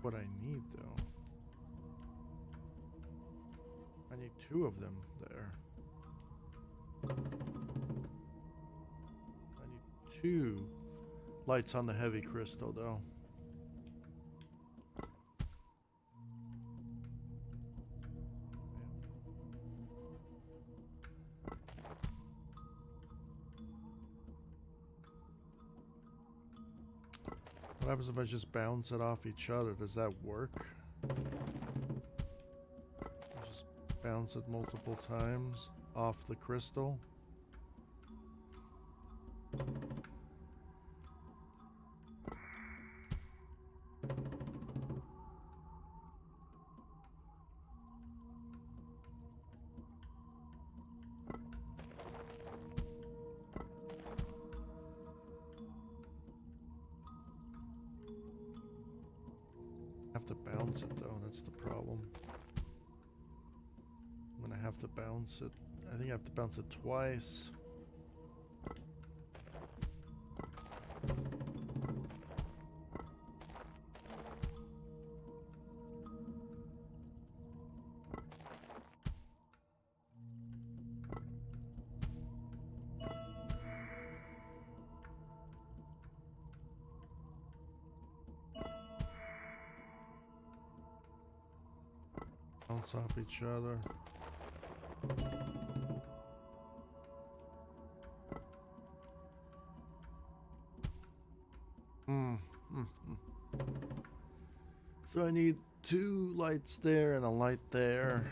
What I need though, I need two of them there. I need two lights on the heavy crystal though. What happens if I just bounce it off each other? Does that work? I just bounce it multiple times off the crystal. Have to bounce it though, that's the problem. I'm gonna have to bounce it. I think I have to bounce it twice. Bounce off each other. So I need two lights there and a light there.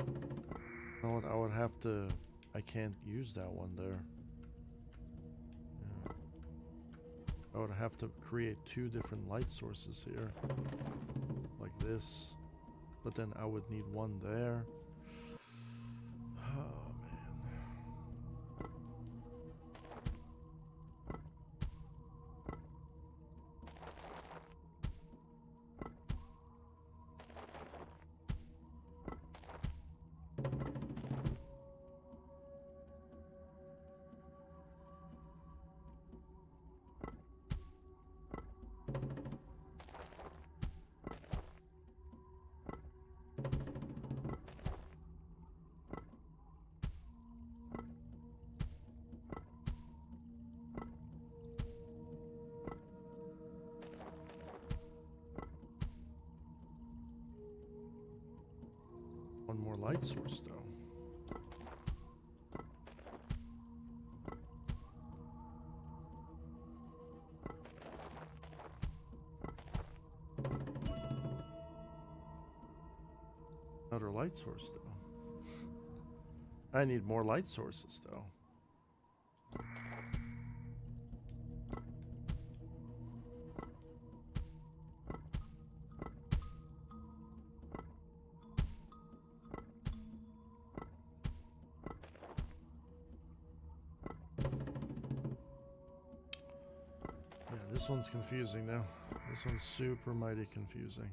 You know what? I would have to. I can't use that one there. Yeah. I would have to create 2 different light sources here. Like this. But then I would need one there. Oh, man. One more light source, though. Another light source, though. I need more light sources, though. Yeah, this one's confusing now. This one's super mighty confusing.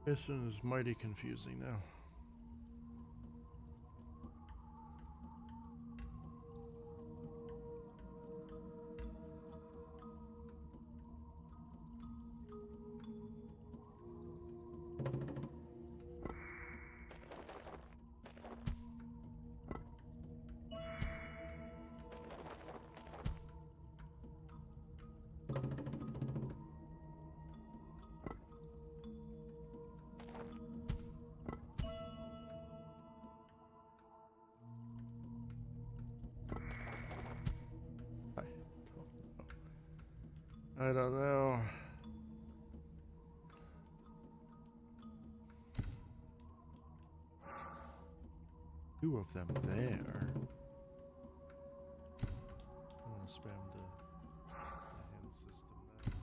This one is mighty confusing now. I don't know. Two of them there. I'm gonna spam the hint system now.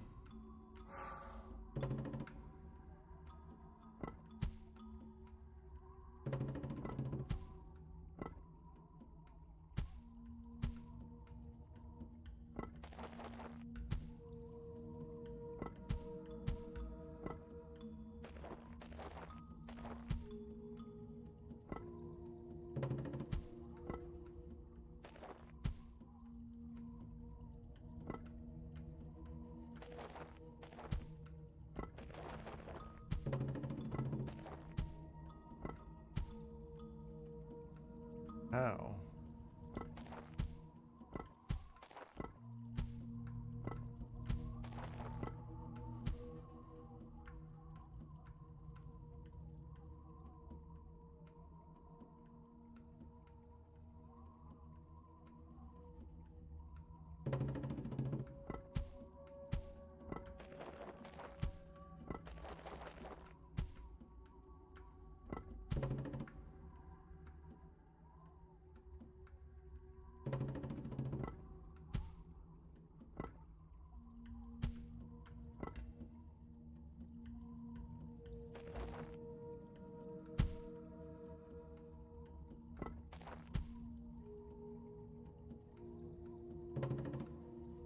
How?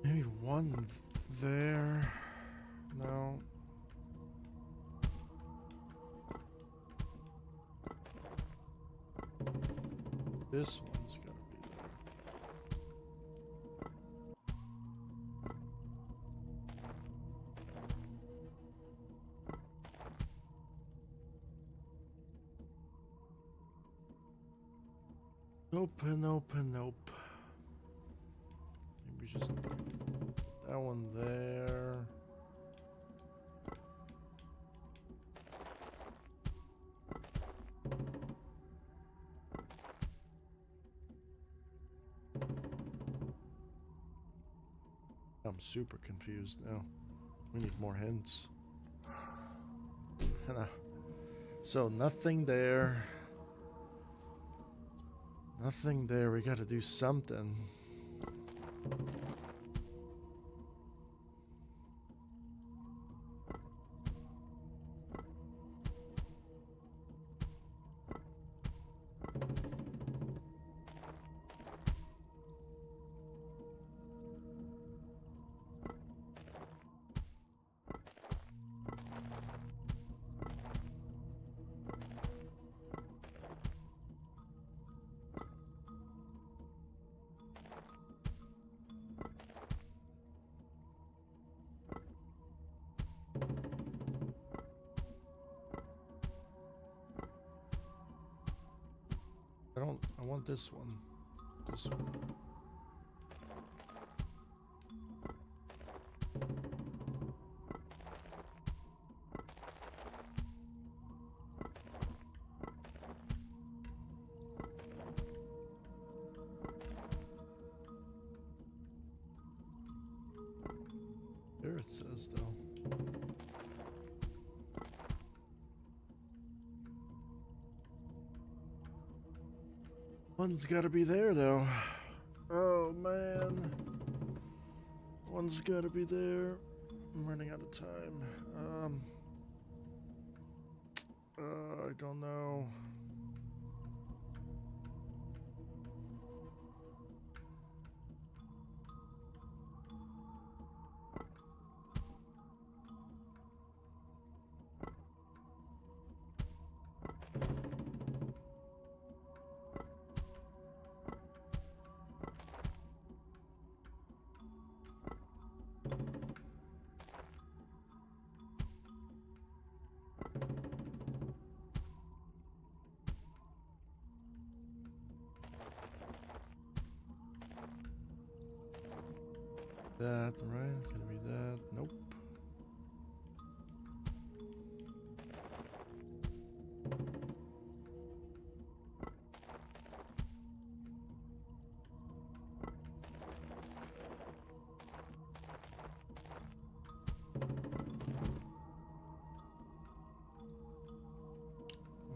Maybe one there. No. This one's gotta be there. Nope, nope, nope. Maybe just put that one there. I'm super confused now. We need more hints. So nothing there. Nothing there. We gotta do something. I want this one. This one. There it says though. One's gotta be there though. Oh man. One's gotta be there. I'm running out of time. I don't know. That, right? Could it be that? Nope.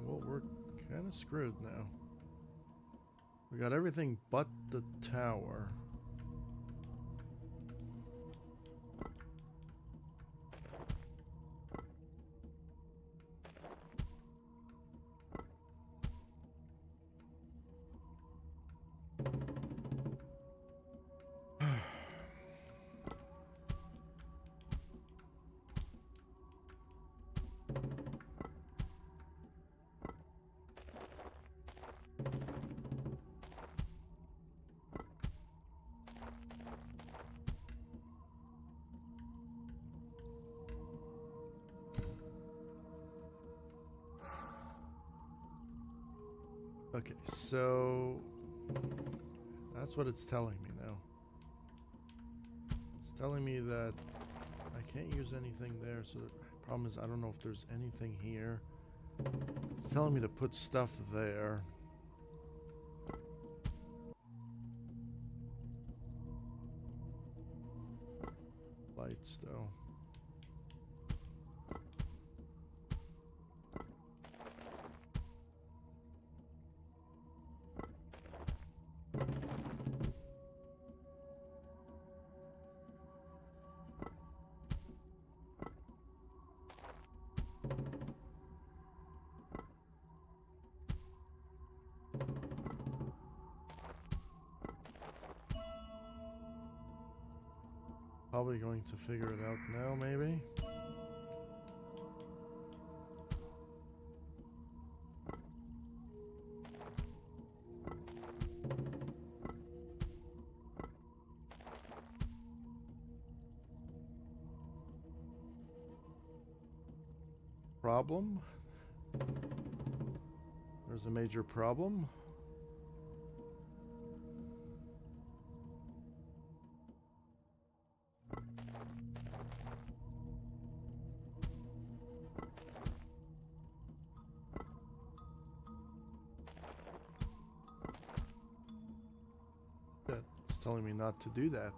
Well, we're kind of screwed now. We got everything but the tower. Okay, so that's what it's telling me now. It's telling me that I can't use anything there, so the problem is I don't know if there's anything here. It's telling me to put stuff there. Lights, though. Probably going to figure it out now, maybe. Problem? There's a major problem. It's telling me not to do that.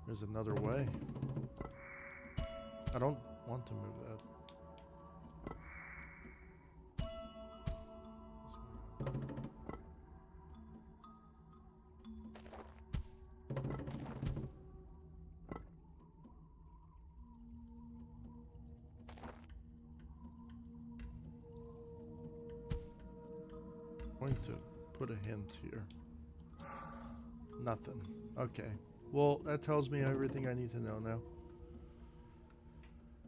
There's another way. I don't want to move that. Going to put a hint here. Nothing. Okay. Well, that tells me everything I need to know now.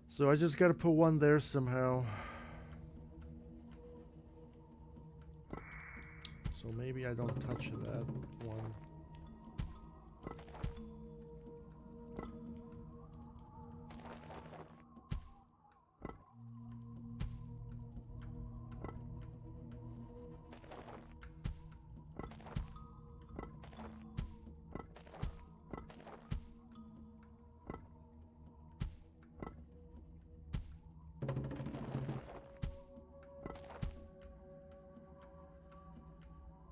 So I just gotta put one there somehow. So maybe I don't touch that one.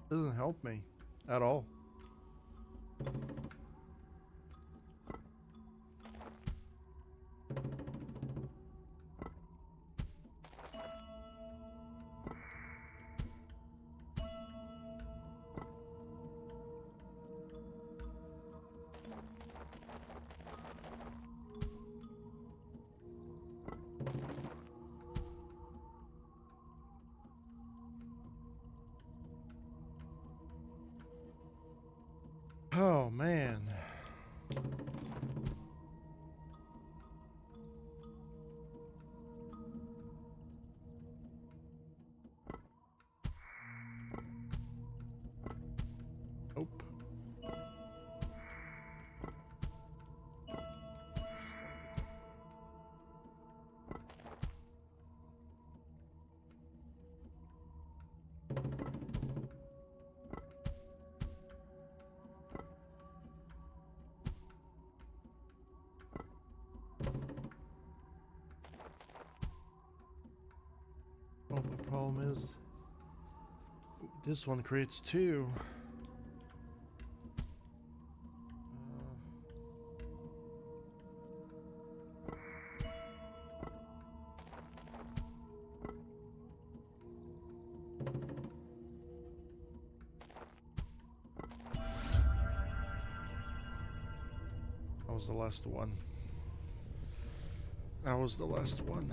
Doesn't help me at all. Oh, man. Nope. Oh, the problem is this one creates two. That was the last one. That was the last one.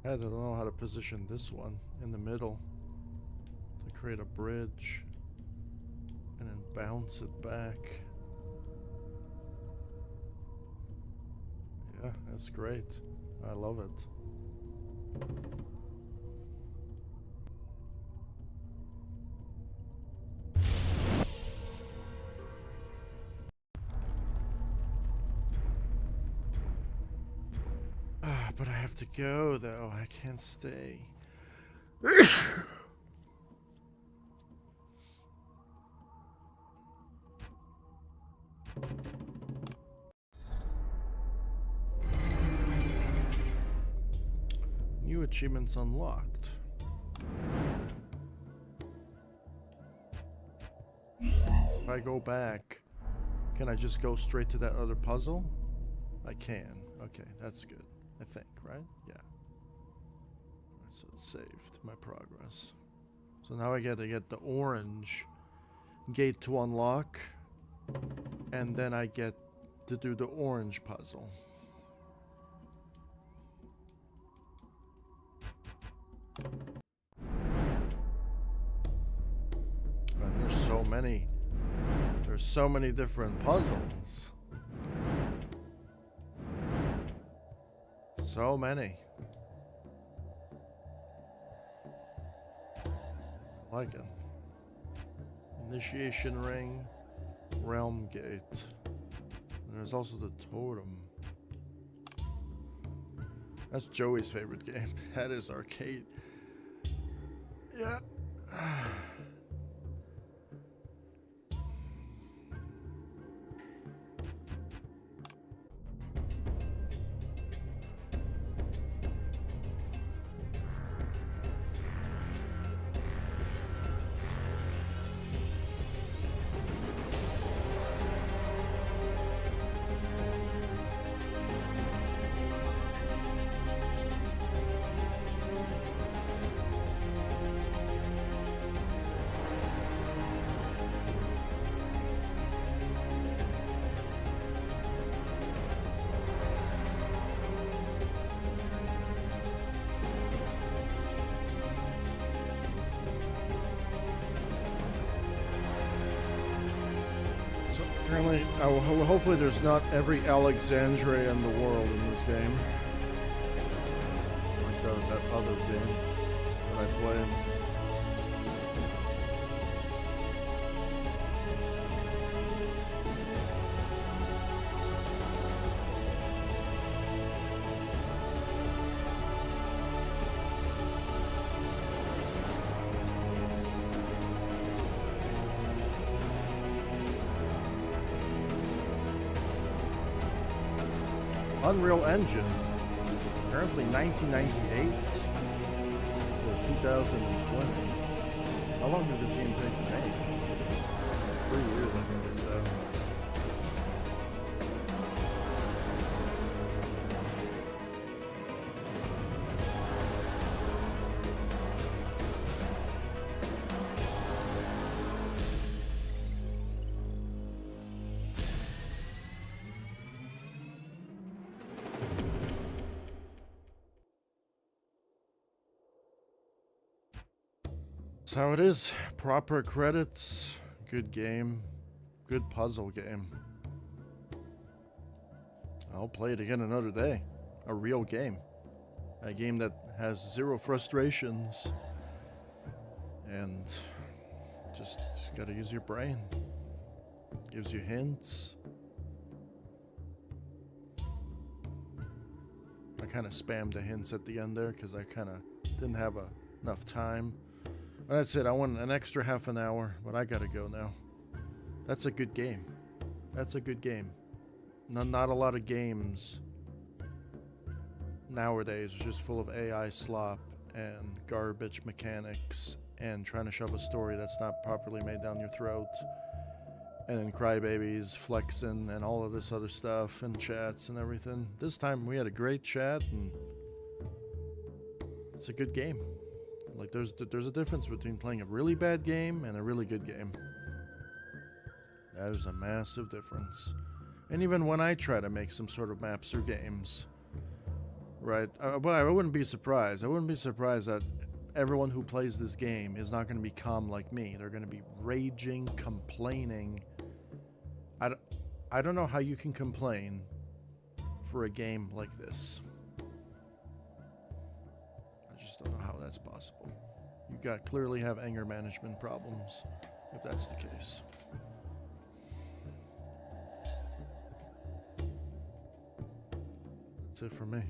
I don't know how to position this one in the middle to create a bridge and then bounce it back. Yeah, that's great. I love it. But I have to go, though. I can't stay. New achievements unlocked. If I go back, can I just go straight to that other puzzle? I can. Okay, that's good. I think, right? Yeah. Alright, so it's saved my progress. So now I gotta get the orange gate to unlock, and then I get to do the orange puzzle. And there's so many. There's so many different puzzles. So many. I like it. Initiation ring. Realm Gate. And there's also the Totem. That's Joey's favorite game. That is arcade. Yeah. So apparently, hopefully there's not every Alexandria in the world in this game. Like that other game that I played. Unreal Engine, apparently 1998 to 2020. How long did this game take to make? 3 years, I think it said. That's how it is. Proper credits, good game, good puzzle game. I'll play it again another day. A real game. A game that has zero frustrations. And just gotta use your brain. Gives you hints. I kind of spammed the hints at the end there because I kind of didn't have enough time. But that's it. I want an extra half an hour, but I gotta go now. That's a good game. That's a good game. Not a lot of games nowadays are just full of AI slop and garbage mechanics and trying to shove a story that's not properly made down your throat. And then crybabies flexing and all of this other stuff and chats and everything. This time we had a great chat and it's a good game. Like there's a difference between playing a really bad game and a really good game. There's a massive difference. And even when I try to make some sort of maps or games, right? But I wouldn't be surprised. I wouldn't be surprised that everyone who plays this game is not going to be calm like me. They're going to be raging, complaining. I don't know how you can complain for a game like this. I just don't know how that's possible. You clearly have anger management problems, if that's the case. That's it for me.